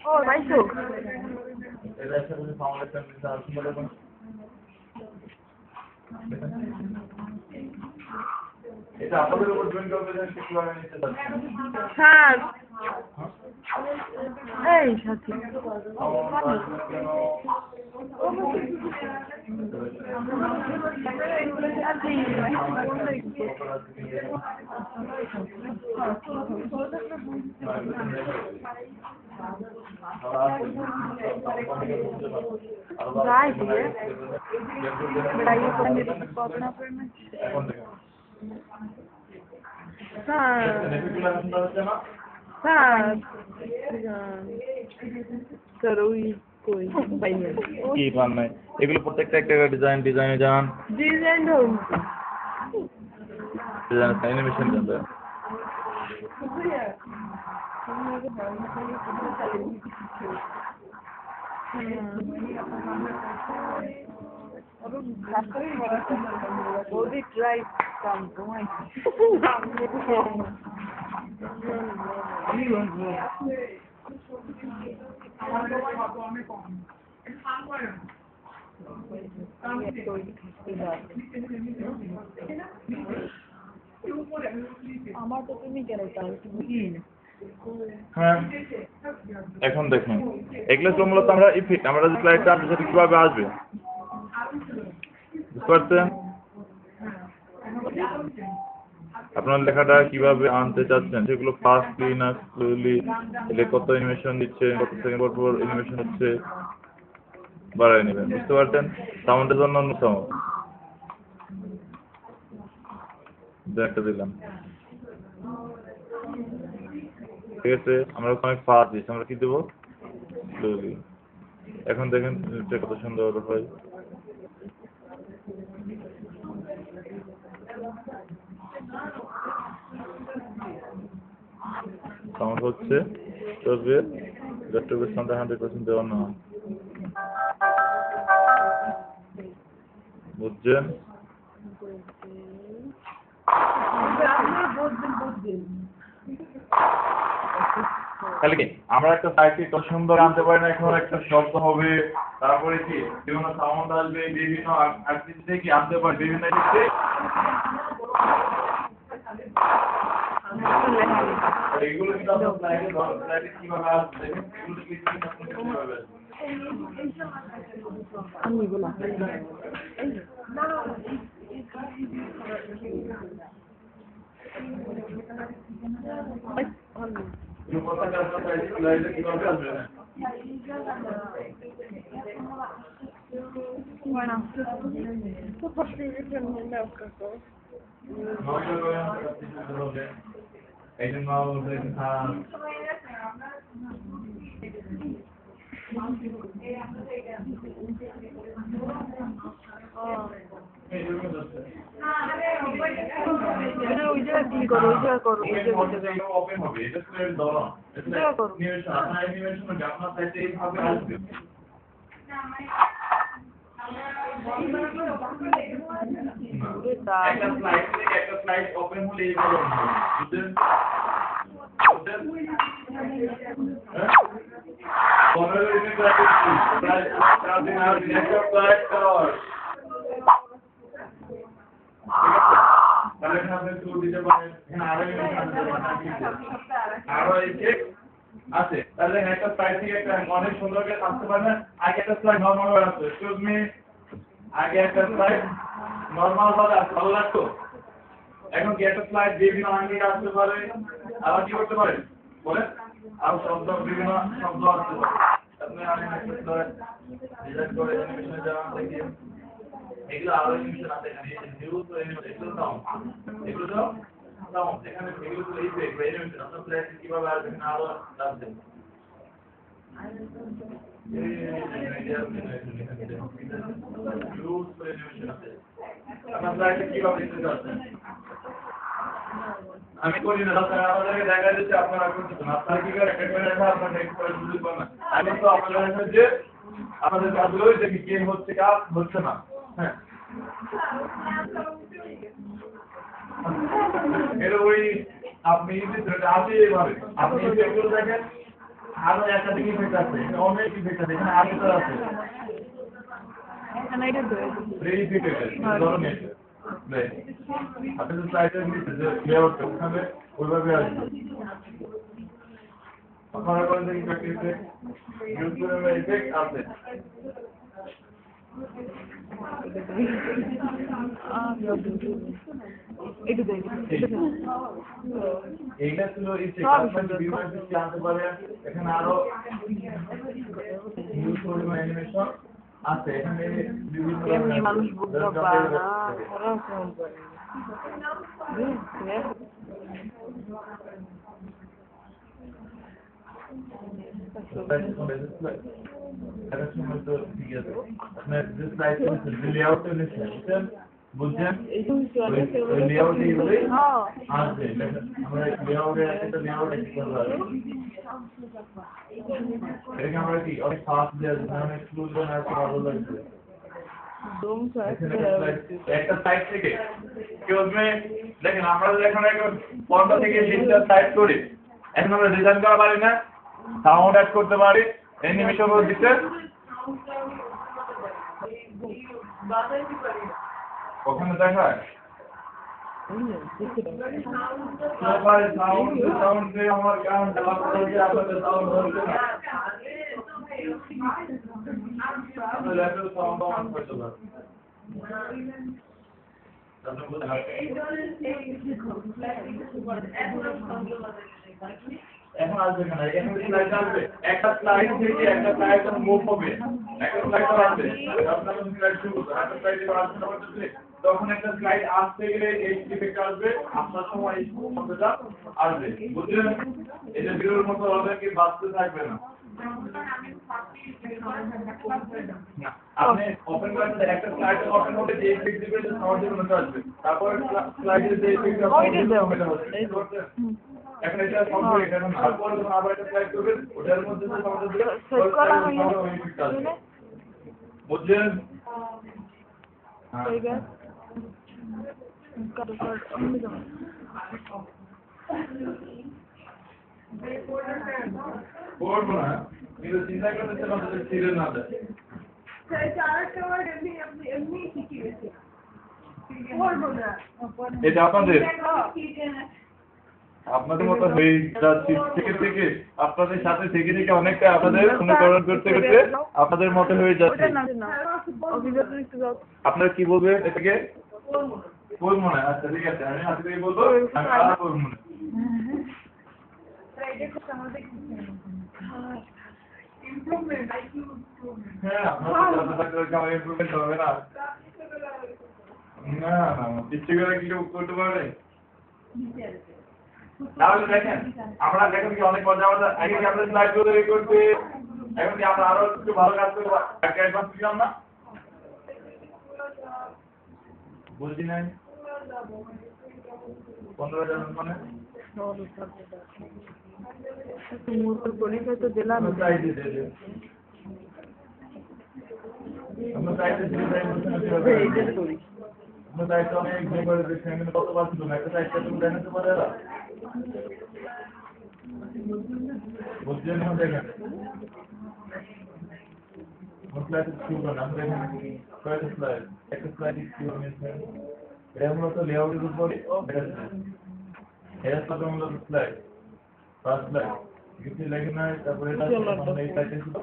ও ভাইসো এরা সাথে ফাউন্ডেশন সার্চ করে এটা আপনাদের উপর জয়েন করতে চান কিভাবে নিতে পারছেন স্যার এই সাথী Vai, dia. Daí eu tô me pobre na perna. কি পান নাই এগুলো প্রত্যেকটা একটা ডিজাইনে জানান ডিজাইন ধরুন ডিজাইন অ্যানিমেশন জানবে বৌদি ট্রাই কাম তোমায় আমার তো তুমি কেন চাও তুমি হ্যাঁ এখন দেখুন এগুলো তো মূলত আমরা ইফেক্ট আমরা যে স্লাইডটা আপনি সেটা কিভাবে আসবে বুঝতে পারছেন আপনার লেখাটা কিভাবে আনতে চাচ্ছেন সেগুলো ফাস্টলি না স্লোলি এলে কত অ্যানিমেশন দিচ্ছে কত সেকেন্ড পর অ্যানিমেশন হচ্ছে বাড়ায় নেবেন বুঝতে পারছেন সাউন্ডের জন্য ন্যূনতম একটা দিলাম ঠিক আছে আমরা অনেক ফাস্ট দিচ্ছি আমরা কি দেবো স্লোলি এখন দেখেন কত সুন্দর হয় সাউন্ড হচ্ছে, তবে ল্যাপটপের সাউন্ড 100% দেওয়া না। বুঝছেন? তাহলে কি আমরা একটা সাইটে কত সুন্দর আনতে পারি না, এখন একটা শব্দ হবে, তারপরে কি বিভিন্ন সাউন্ড আসবে, বিভিন্ন আকৃতিতে কি আনতে পারি, বিভিন্ন দিকে এগুলো কিন্তু আপনার স্লাইডে কিভাবে আসবে, এগুলো কি আপনি কিভাবে আমি বলা স্লাইডে কিভাবে আসবে? Bueno, tú por si yo no me acuerdo. এই জন্য ওপেন হবে, এটা স্লাইড ধরো, এটা নিমেশন, আপনার অ্যানিমেশন আপনার সাইটে এইভাবে আসবে। একটা স্লাইড ওপেন হলে এইভাবে হবে, বুঝছেন? আছে তাহলে একটা স্লাইড থেকে একটা অনেক সুন্দর করে আসতে পারবে। আগে একটা স্লাইড নরমাল ভাবে আসতো, এক্সকিউজ মি, আগে একটা স্লাইড নরমাল ভাবে আসতো, ভালো লাগতো। এখন কি একটা স্লাইড বিভিন্ন আঙ্গিকে আসতে পারে, আবার কি করতে পারে বলে, আর শব্দ বিভিন্ন শব্দ আসতে পারে। আপনি অ্যানিমেশন ডিজাইন করে অ্যানিমেশনে যাওয়া থেকে এগুলো আরো অ্যানিমেশন আছে, এখানে নিউজ তো অ্যানিমেশন এগুলো দাও, এগুলো দাও দাও, এখানে এগুলো তো এই অ্যানিমেশন আপনার স্লাইড কিভাবে আসবে এখানে আরো আসবে। আমি করি না, আমাদেরকে দেখা যাচ্ছে আপনারা করছেন, আপনারা কি করে একটা করে রাখা, আপনার নেক্সট করে বুঝতে পারেন না। আমি তো আপনাদের কাছে যে আমাদের কাজগুলো দেখি কে হচ্ছে কাজ হচ্ছে না। হ্যাঁ, এর ওই আপনি আছে এইভাবে আপনি এগুলো দেখেন, আরো একাধিক ইফেক্ট আছে, অনেক ইফেক্ট আছে, এখানে আগে তো আছে আপনি স্লাইডের নিচে যে লেআউটটা ওখানে ওইভাবে আসবে। আপনারা কোন থেকে প্র্যাকটিসে ইউজ করে ইফেক্ট আছে। এইটা ছিল আনতে পারে, এখানে আরো ইউজ করে অ্যানিমেশন আছে, এখানে বিভিন্ন মানুষ বুঝতে পারে না, বুঝছেন? আমরা কি অনেক ফাস্ট ভালো লাগছে একটা সাইড থেকে কেউ দেখেন, আমরা এখন 15 থেকে 20টা সাইড করি, এখন আমরা ডিজাইন করা পারি না, সাউন্ড অ্যাড করতে পারি, অ্যানিমেশন দিতে ওখানে দেখায় সাউন্ড দিয়ে আমার গান ডেভেলপ করেছে, আপনাদের সাউন্ড হচ্ছে না, ল্যাপটপ সাউন্ড অন করতে পারে। এখন আসবে না, এখানে স্লাইড আসবে, একটা স্লাইড থেকে একটা স্লাইড মুভ হবে, একটা স্লাইড আসবে, আপনার স্লাইড শুরু করতে একটা স্লাইড আসবে না বলতে, তখন একটা স্লাইড আসতে গেলে এই ইফেক্ট আসবে, আপনার সময় এই শব্দটা আসবে, বুঝলেন? এটা বিরোর মতো হবে কি বাঁচতে থাকবে না। না, আপনি ওপেন করেন একটা স্লাইড ওপেন হবে যে ফিক্স দিবেন সাউন্ড দিবেন ওটা আসবে তারপর স্লাইডে যে ফিক্স হবে এখন এটা কমপ্লিট এখন তারপর যখন আবার একটা স্লাইড করবেন ওটার মধ্যে যে সাউন্ড দিবেন সেট করা হয়ে গেছে বুঝছেন ঠিক আছে কাট অন্য যাও করবো না কিন্তু চিন্তা করতেছেন আমাদের ছিঁড়ে না যায় এটা আপনাদের আপনাদের মতো হয়ে যাচ্ছি থেকে থেকে আপনাদের সাথে থেকে থেকে অনেকটা আপনাদের অনুকরণ করতে করতে আপনাদের মতো হয়ে যাচ্ছে আপনারা কি বলবেন এটাকে বলবো না আচ্ছা ঠিক আছে আমি আজকে বলবো আমি আর বলবো না হ্যাঁ আপনাদের আমার ইমপ্রুভমেন্ট হবে না না না পিছিয়ে গেলে কি করতে পারবে তাহলে দেখেন আমরা দেখেন কি অনেক মজা মজা আগে কি আমরা স্লাইড গুলো তৈরি করতে এখন কি আমরা আরো একটু ভালো কাজ করবো একটা অ্যাডভান্স দিলাম না বুঝছি নাই 15,000 মানে পরীক্ষা তো দিলাম আমরা চাইতে দিলে আমরা চাইতে দিলে আমরা চাইতে অনেক করে দেখছি আমি কত বার ছিল একটা চাইতে তুমি জানাতে পারে না বুঝছেন না দেখেন স্লাইড শুরু করুন আমরা এখানে কয়েকটা স্লাইড একটা স্লাইড শুরু হয়েছে এটা মূলত লেআউটের উপর এটা তো মূলত স্লাইড ফার্স্ট স্লাইড কিছু লেগে নাই তারপরে এটা আমরা এই সাইডে ছিল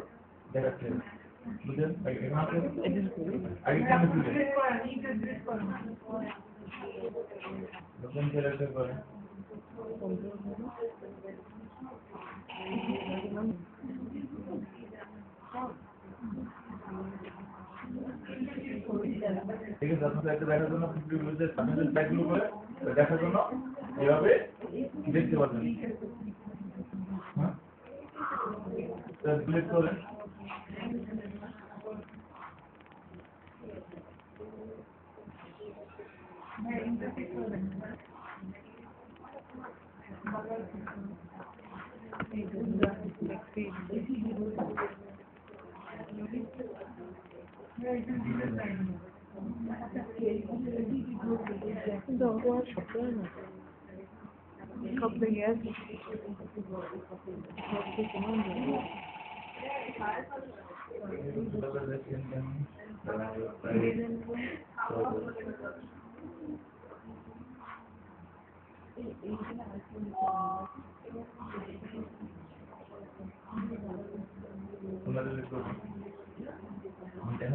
দেখাচ্ছে বুঝছেন আগে কেন ছিল নতুন ক্যারেক্টার করে ঠিক আছে আপনাদের একটা দেখার জন্য আপনাদের স্লাইডগুলো করে দেখার জন্য এভাবে দেখতে পাবেন হ্যাঁ ক্লিক করে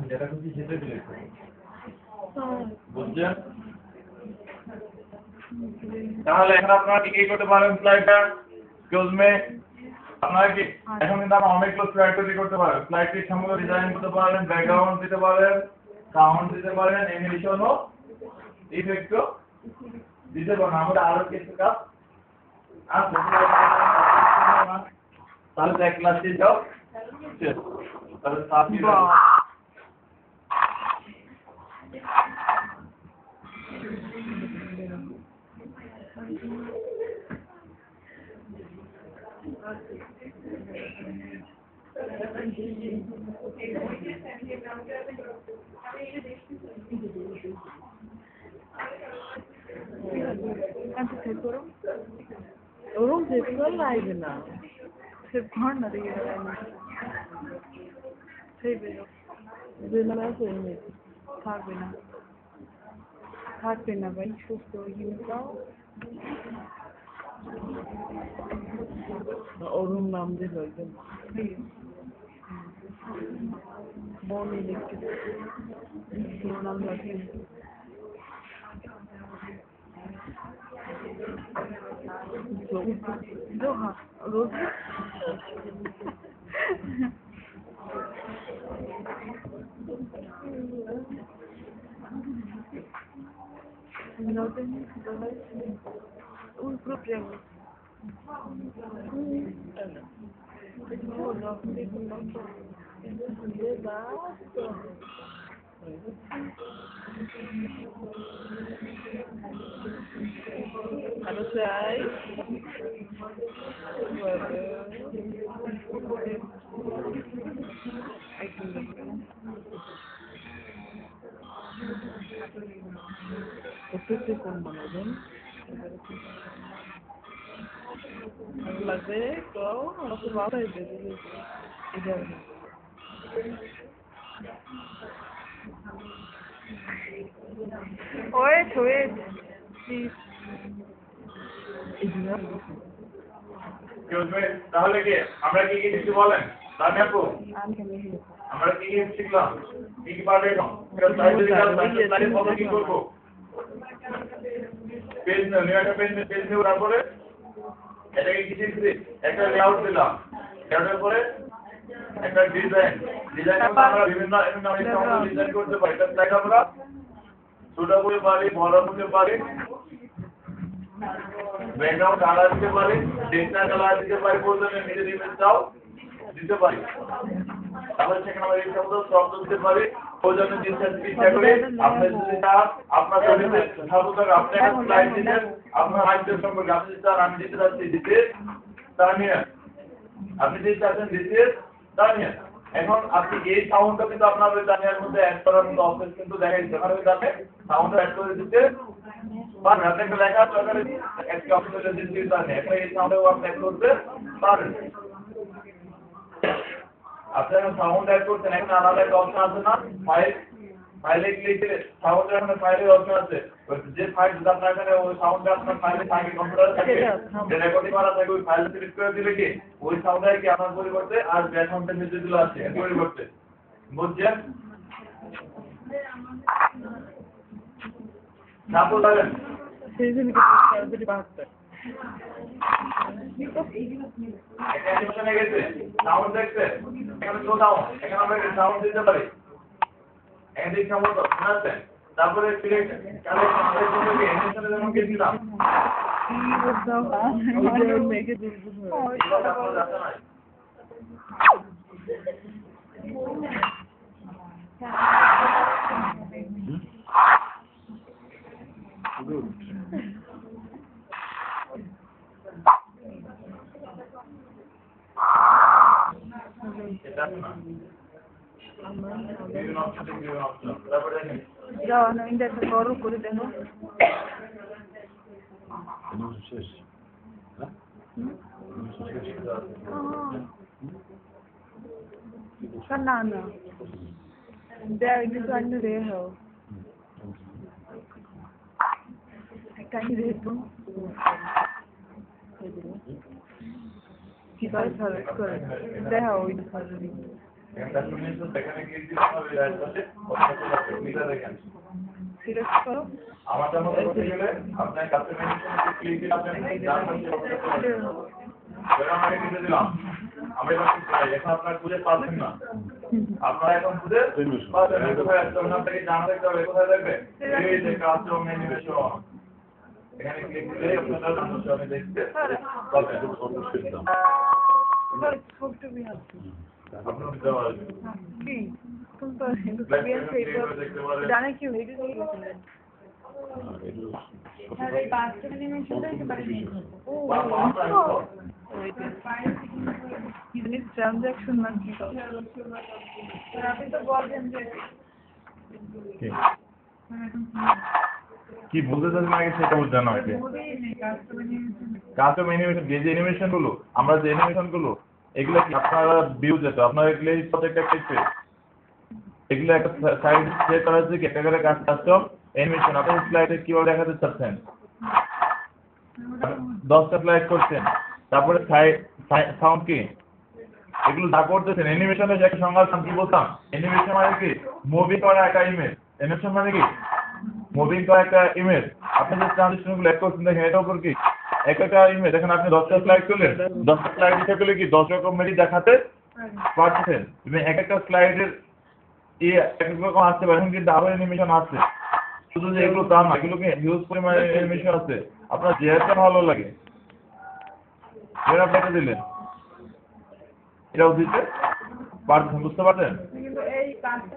যেটা খুশি সেটা ডিলিট করুন বুঝছেন তাহলে এখন আপনারা কি করতে পারেন স্লাইডটা এক্সকিউজ মি আপনারা কি এখন কিন্তু আমরা অনেকগুলো স্লাইড তৈরি করতে পারেন স্লাইডটির সম্পূর্ণ ডিজাইন করতে পারেন ব্যাকগ্রাউন্ড দিতে পারেন সাউন্ড দিতে পারেন অ্যানিমেশন ও ইফেক্টও দিতে পারেন আমরা আরো কিছু কাজ আছে তাহলে এক ক্লাসে যাও তাহলে সাথী ওরকম সেভ করে লাগবে না সেভ কর না দেখে সেই বেলা আছে থাকবে না ভাই সুস্থ ওইখানে যাও অরুণ নাম দিয়ে লাগবেন বন ইলেকট্রিক নাম লাগবেন रोज un propio No, no, no. Ano siya ay? Ay, este con Manolón. লাগে তো অত ভালো হয়েছে এটা ওয়েট প্লিজ তাহলে কি আমরা কি কি কিছু বলেন তাহলে আপু আমরা কি কি শিখলাম কি কি পারবে এখন এটা কি করবো পেজ নিয়ে একটা পেজ নিয়ে তারপরে এটাকে কি শিখছি একটা লেআউট দিলাম লেআউটের পরে একটা ডিজাইন আমরা বিভিন্ন ডিজাইন করতে পারি তাই আমরা ছোট করে পারি বড় করতে পারি ব্যাকগ্রাউন্ড কালার দিতে পারি টেক্সচার কালার দিতে পারি প্রয়োজনে নিজের ইমেজ দাও দিতে পারি তাহলে সেখানে আমরা এই শব্দ দিতে পারি প্রয়োজনে চিন্তা করে আপনার যদি আপনার ছবিতে সাবধান আপনি একটা স্লাইড দিলেন আপনার আইডিয়া সম্পর্কে আপনি চান আমি দিতে চাচ্ছি দিতে তা নিয়ে আপনি দিতে চাচ্ছেন দিতে তা নিয়ে এখন আপনি এই সাউন্ডটা কিন্তু আপনার ওই জানিয়ার মধ্যে অ্যাড করার মতো অপশন কিন্তু দেখা যাচ্ছে ওখানে জানে সাউন্ড অ্যাড করে দিতে পারেন আপনি একটা লেখা সরকারে একটা অপশন দিতে জানে এখন এই সাউন্ডও আপনি অ্যাড করতে পারেন আপনি এখন সাউন্ড অ্যাড করছেন এখন আলাদা একটা অপশন আছে না ফাইলে ক্লিকে সাউন্ড এখানে ফাইলের অপশন আছে যে ফাইল যেটা আপনার এখানে ওই সাউন্ডটা আপনার ফাইলে থাকে কম্পিউটারে থাকে যে রেকর্ডিং করা থাকে ওই ফাইল সিলেক্ট করে দিলে কি ওই সাউন্ডটাই কি আপনার পরিবর্তে আর ব্যাকগ্রাউন্ডের নিচে দিলে আছে এর পরিবর্তে বুঝছেন সাপোর্ট করেন সেই জন্য কি বাড়তে এটা অ্যানিমেশনে গেছে সাউন্ড দেখতে এখানে স্লো ডাউন এখানে আমরা সাউন্ড দিতে পারি এদিক সম্ভবত শোনা যাচ্ছে তারপরে সিলেক্ট কালেকশন আমাদের জন্য কি অ্যানিমেশনের জন্য কি দিলাম মেকে দিল যাও না ইন্ডিয়া একটা বড় করে দেখো না না দেখ কিছু আনতে দেখো কানি দেখো কি করে সার্চ করে দেখো ওই সিলেক্ট করো আমাদের মধ্যে করতে গেলে আপনার কাছে ক্লিক দিলে আপনি আমাকে দিতে দিলাম আমি এখন আপনার খুঁজে পাচ্ছেন না আপনারা এখন খুঁজে পাচ্ছেন কোথায় আছে আপনাকে জানা দেখতে হবে কোথায় দেখবে এই যে কাস্টম অ্যানিমেশন এখানে ক্লিক দিলে আপনারা জানতে দেখতে পাবেন আপনার দেওয়া আছে কি তুমি তো জানে কি হয়ে গেছে আরে বাচ্চা অ্যানিমেশনটা একেবারে নেই ও ইউনিট ট্রানজাকশন না কি আপনি তো বলছেন যে কি বলতে চাচ্ছেন আগে সেটা বুঝতে না আগে কাস্টম অ্যানিমেশন যে অ্যানিমেশন গুলো আমরা যে অ্যানিমেশন গুলো এগুলো কি আপনারা ভিউ যেত আপনারা এগুলো প্রত্যেকটা ক্ষেত্রে এগুলো একটা সাইড সেট করা হচ্ছে একটা করে কাস্টম অ্যানিমেশন আপনার স্লাইডে কিভাবে দেখাতে চাচ্ছেন 10টা স্লাইড করছেন তারপরে সাউন্ড কি এগুলো যা করতেছেন অ্যানিমেশনের যে একটা সংজ্ঞা কি বলতাম অ্যানিমেশন মানে কি মুভিং করা একটা ইমেজ অ্যানিমেশন মানে কি মুভিং করা একটা ইমেজ আপনি যে ট্রানজিশনগুলো অ্যাড করছেন দেখেন এটার উপর কি একটা ইমেজ এখানে আপনি 10টা স্লাইড করলেন 10টা স্লাইড দিতে গেলে কি 10 রকমেরই দেখাতে পারছেন এবং একটা স্লাইডের এক রকম আসতে পারে এখন কিন্তু আরো অ্যানিমেশন আছে শুধু যে এগুলো তা না এগুলো কি হিউজ পরিমাণে অ্যানিমেশন আছে আপনার যেটা ভালো লাগে এর আপনাকে দিলেন এটাও দিতে পারছেন, বুঝতে পারছেন? কিন্তু এই কাজটা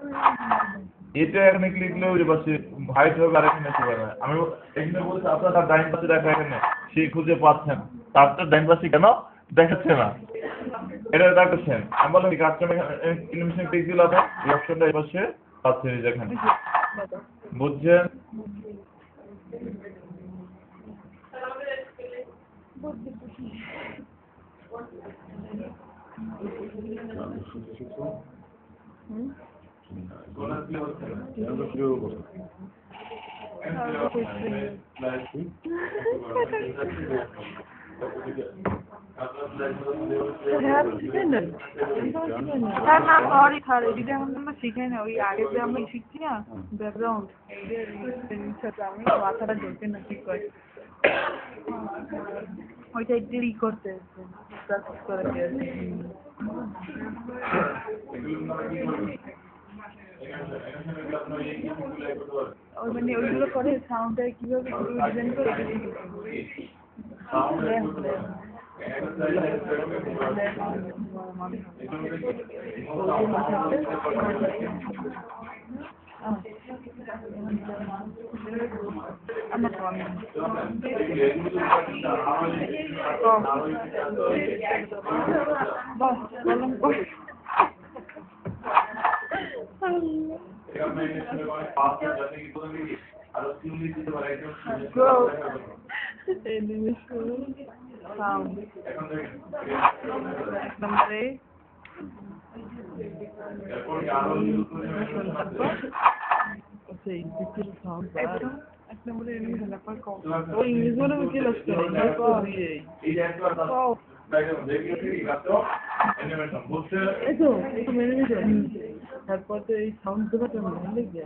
এটা এখানে ক্লিকলে ওই পাশে হোয়াইট হবে আর এখানে আসতে পারবে। আমি এখানে বলছি আপনার তার ডাইন পাশে দেখা এখানে সেই খুঁজে পাচ্ছেন, তারটা ডাইন পাশে কেন দেখাচ্ছে না? এটা দেখাচ্ছেন। আমি বললাম কি কাস্টমার ইনফরমেশন ক্লিক দিলে আপনার এই অপশনটা এই পাশে পাচ্ছেন এই দেখেন, বুঝছেন? না সরি স্যার এদিকে আমরা শিখাই না, ওই আগে যে আমরা শিখছি না ব্যাকগ্রাউন্ড সাথে আমি মাথাটা ঢোকে না ঠিক করে ওইটা একটু ই করতে প্র্যাকটিস করে ওই মানে ওইগুলো করে সাউন্ডটা কিভাবে ডিজাইন করে নম্বরে এক নম্বরে ওই ইংলিশ বলে কি লাগছে তারপর তো এই সাউন্ড দেওয়াটা ভালো লেগে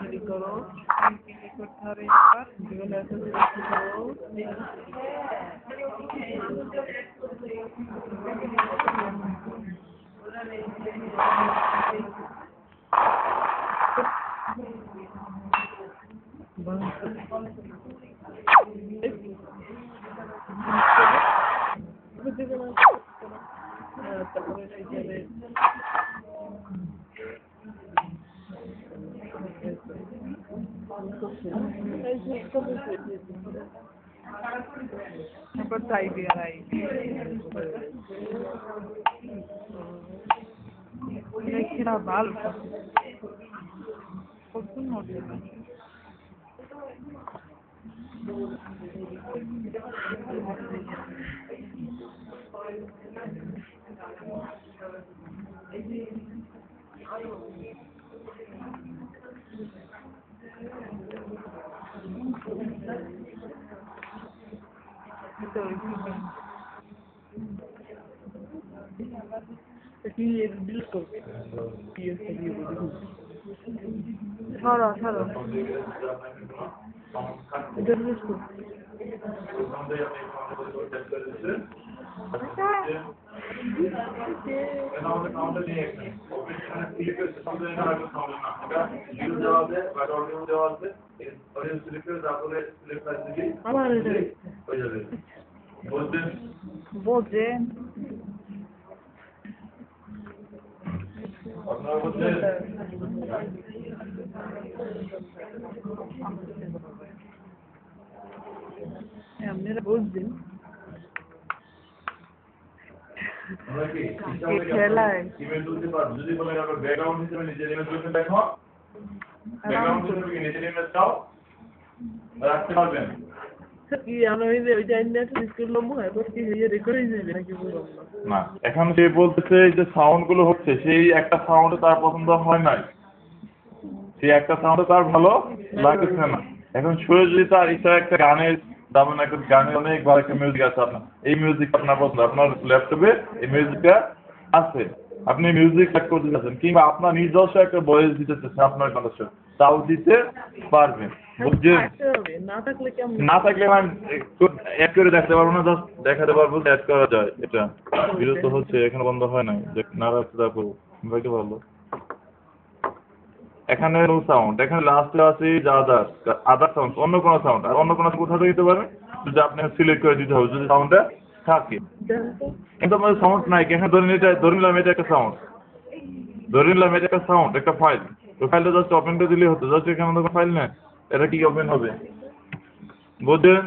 ক্লিক করো ক্লিক করতে হবে জীবনে এত করো তারপর তাই দিয়ে খেলা ভালো কখন হবে ছাড়ো ছাড়ো বোঝেন আপনারা বুঝবেন খেলায় যদি বলে ব্যাকগ্রাউন্ড হিসেবে নিজের ইমেজ দেখো ব্যাকগ্রাউন্ড হিসেবে নিজের ইমেজটাও রাখতে পারবেন কি আমি ওই জায়গাটা স্কুল লম্ব হয় বস কি হয়ে রেকর্ড হয়ে যাবে নাকি বললাম না এখন সে বলতেছে যে সাউন্ড গুলো হচ্ছে সেই একটা সাউন্ড তার পছন্দ হয় নাই সেই একটা সাউন্ড তার ভালো লাগছে না এখন শুয়ে যদি তার ইচ্ছা একটা গানের যেমন একটা গানের অনেক ভালো একটা মিউজিক আছে আপনার এই মিউজিক আপনার পছন্দ আপনার ল্যাপটপে এই মিউজিকটা আছে আপনি মিউজিক সেট করতে চাচ্ছেন কিংবা আপনার নিজস্ব একটা ভয়েস দিতে চাচ্ছেন আপনার কণ্ঠস্বর তাও দিতে পারবেন বুঝছেন না থাকলে আমি অ্যাড করে দেখতে পারবো না জাস্ট দেখাতে পারবো অ্যাড করা যায় এটা বিরত হচ্ছে এখানে বন্ধ হয় নাই না রাখতে পারবো ভাইকে ভালো। এখানে নো সাউন্ড, এখানে লাস্টে আছে আদার সাউন্ড, অন্য কোনো সাউন্ড, আর অন্য কোনো কোথা থেকে দিতে পারেন যদি আপনি সিলেক্ট করে দিতে হবে যদি সাউন্ডটা থাকে। কিন্তু আমাদের সাউন্ড নাই, এখানে ধরে নিলাম এটা একটা সাউন্ড, ধরে নিলাম এটা একটা সাউন্ড, একটা ফাইল। ওই ফাইলটা জাস্ট ওপেন করে দিলেই হতো, জাস্ট এখানে কোনো ফাইল না, এটা কি ওপেন হবে? বুঝলেন?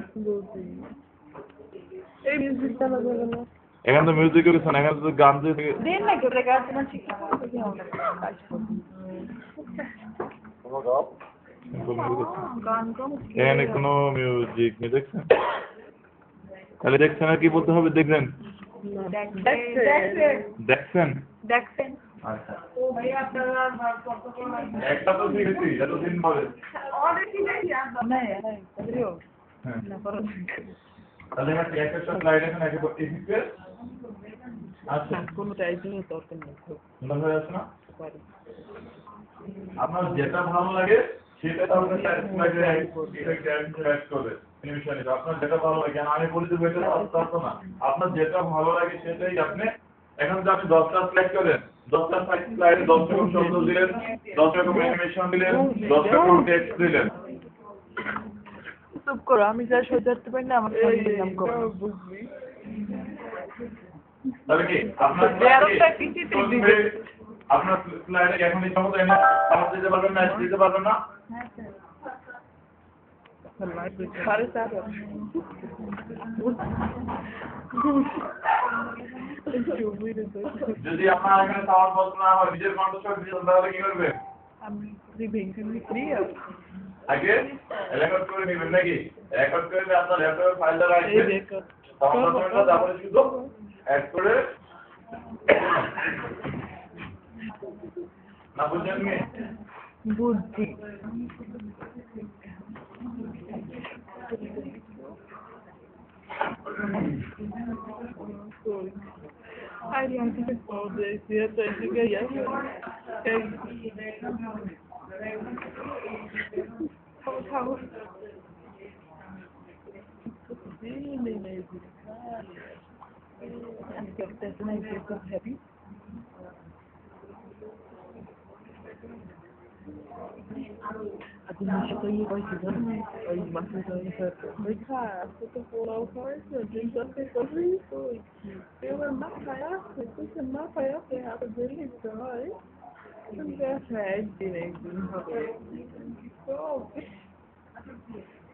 এই মিউজিক চালা যাবে না। এখানে তো মিউজিকের কিছু না, এখানে তো গান দিয়ে দেন না কেউ রেগার তোমার ঠিক আছে কি হবে? গান কম এখানে কোনো মিউজিক নেই, দেখছেন? তাহলে দেখছেন আর কি বলতে হবে? দেখবেন, দেখছেন? দেখছেন আচ্ছা, ও ভাই আপনারা একটা তো শিখেছি, এতদিন হবে। অনেক কি দেখি না তাহলেও হ্যাঁ, না করো তাহলে এখানে একটা স্লাইড এখানে একে করতে শিখবে। আচ্ছা, কোনো টাইপিং এর দরকার নেই সুন্দর হয়ে আছে না? পারি আপনার যেটা ভালো লাগে সেটা তাহলে স্লাইডে অ্যাড করবে অ্যানিমেশনে। আপনার যেটা ভালো লাগে, আমি বলি যে এটা আসতো না, আপনার যেটা ভালো লাগে সেটাই আপনি। এখন যদি আপনি 10টা স্লাইড করেন, 10টা স্লাইডে 10 রকম শব্দ দিলেন, 10 রকম অ্যানিমেশন দিলেন, 10 রকম টেক্সট দিলেন। চুপ করো, আমি যা সহ্য করতে পারি না আমার নাম করো তাহলে কি আপনার আপনার স্লাইডে এখন এই সমস্ত সামনে দিতে পারবেন না, দিতে পারবেন না? সাড়ে চার যদি আপনার এখানে সাউন্ড বন্ধ না হয়, নিজের কণ্ঠস্বর দিতে তাহলে কি করবেন? আমি ভেঙে ফ্রি আগে রেকর্ড করে নেবেন নাকি? রেকর্ড করে নিয়ে আপনার ল্যাপটপে ফাইলটা রাখবেন, সাউন্ডটা তারপরে শুধু অ্যাড করে না, বুঝছেন কি? বুদ্ধি Ai, anche che cose, si è detto che io ciao. Really lazy. And that's nice, you're so happy. Aku masih kayak kau juga, kau masih kayak itu. Mereka, aku tuh pulau kau itu, jadi kau itu. Eu andar kayak, itu sama kayak aku jadi coy. Enggak saya jadi so,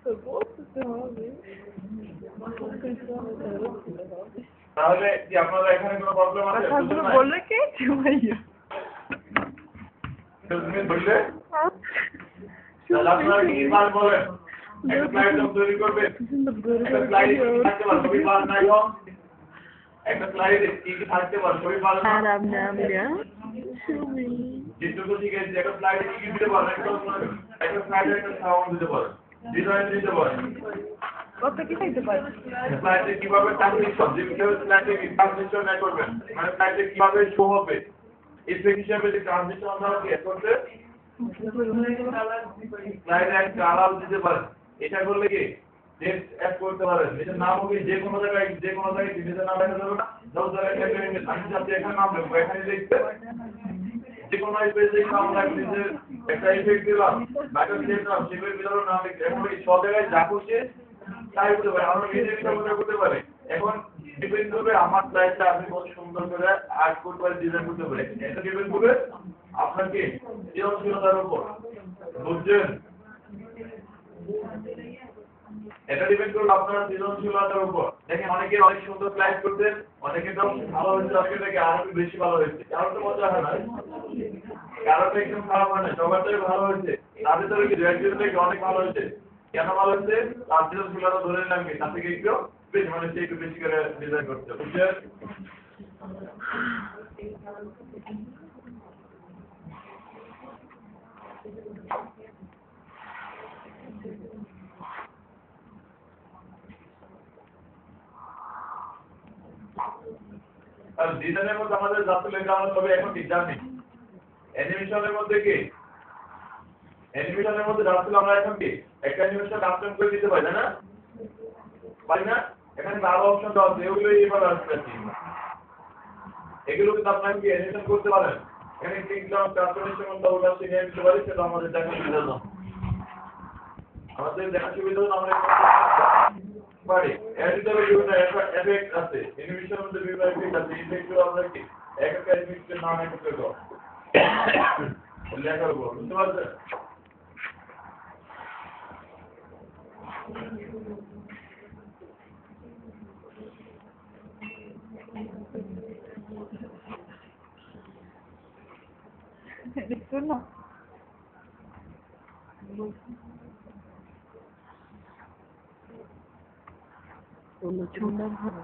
sebuah sesuatu. তাহলে কি আপনারা এখানে কোনো problem আছে? তাহলে বললে কে ভাইয়া? তুমি বললে? তাহলে আপনারা কি পার বলেন? একটা স্লাইড তৈরি করবে। একটা স্লাইডে কি থাকতে পারে? সবই পার নাই হোক। একটা স্লাইডে কি থাকতে পারে? সবই পার না। আরাম নাম না। সুমি। যেটুকু শিখেছি, একটা স্লাইডে কি দিতে পারেন? একটা স্লাইডে একটা সাউন্ড দিতে পারেন, ডিজাইন দিতে পারেন। কত কি খাইতে পারে? স্লাইডে কিভাবে ট্রানজিশন, যে স্লাইডে কি ট্রানজিশন অ্যাড করবেন, মানে স্লাইডে কিভাবে শো হবে, ইফেক্ট হিসেবে যে ট্রানজিশন আপনারা কি অ্যাড করতে স্লাইডে এক কালার দিতে পারেন। এটা করলে কি টেক্সট অ্যাড করতে পারেন, নিজের নাম হবে যে কোনো জায়গায় নিজের নাম লেখা যাবে না, সব জায়গায় আমি যাতে এখানে নাম লিখবো, এখানে লিখতে যে কোনো পেজে নাম লাগবে, যে একটা ইফেক্ট দিলাম, বাইরে দিলাম, সেগুলোর ভিতরে নাম লিখতে, এখন এই সব জায়গায় যা করছে তাই করতে পারে, আমরা নিজে নিজে করতে পারি। এখন ডিপেন্ড করবে আমার স্লাইডটা আপনি কত সুন্দর করে আর্ট করতে পারেন, ডিজাইন করতে পারেন। এটা ডিপেন্ড করবে আপনাকে সৃজনশীলতার উপর, বুঝছেন? এটা ডিপেন্ড করবে আপনার সৃজনশীলতার উপর। দেখেন অনেকে অনেক সুন্দর স্লাইড করতেন, অনেকে তো ভালো হয়েছে, অনেকে থেকে আরো বেশি ভালো হয়েছে, কারণ তো মজা হয় না, কারণ তো একদম খারাপ হয় না, সবার থেকে ভালো হয়েছে, তাদের তো থেকে অনেক ভালো হয়েছে। কেন ভালো হচ্ছে? তার সৃজনশীলতা ধরে নিলাম কি তার থেকে একটু বেশি, মানে সে একটু বেশি করে ডিজাইন করতে, বুঝছেন? আর ডিজাইনের মধ্যে আমাদের যাতে লেখা আমরা তবে এখন ঠিক জানি। অ্যানিমেশনের মধ্যে কি, অ্যানিমেশনের মধ্যে রাস্তা আমরা এখন কি একটা অ্যানিমেশন কাস্টম করে দিতে পারি না, পারি না? এখানে আরো অপশন দেওয়া আছে, এগুলো এবার আসবে। এগুলো কিন্তু আপনারা কি অ্যানিমেশন করতে পারেন, এখানে ক্লিকলাম ট্রান্সফরমেশন মধ্যে ওটা সিনিয়র দিতে পারি, সেটা আমাদের দেখা সুবিধা দাও। আমাদের দেখা সুবিধা হলো আমরা পারি এর ভিতরে বিভিন্ন এফেক্ট আছে, অ্যানিমেশনের মধ্যে বিভিন্ন এফেক্ট আছে, এফেক্টগুলো আমরা কি এক এক এফেক্টের নাম এক এক করে দাও লেখা করবো, বুঝতে পারছেন? দেখছো না বললো ছোটা ভালো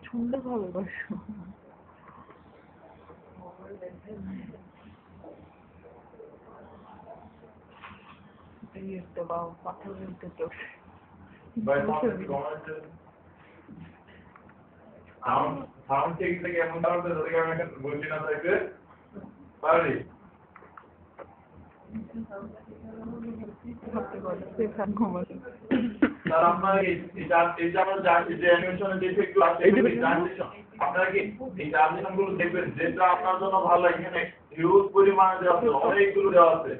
ছোটা ভালোবাসো এই একটা বাবা পাথর বলতে তো ভাই সাউন্ড ঠিক থেকে এমন সাউন্ড থেকে আমি এখন বলছি না থাকতে পারি। স্যার আপনার এই যে আমরা যে অ্যানিমেশনের যে ইফেক্টগুলো আছে এগুলো ট্রানজিশন আপনারা কি এই ট্রানজিশনগুলো দেখবেন, যেটা আপনার জন্য ভালো, এখানে হিউজ পরিমাণে দেওয়া আছে, অনেকগুলো দেওয়া আছে।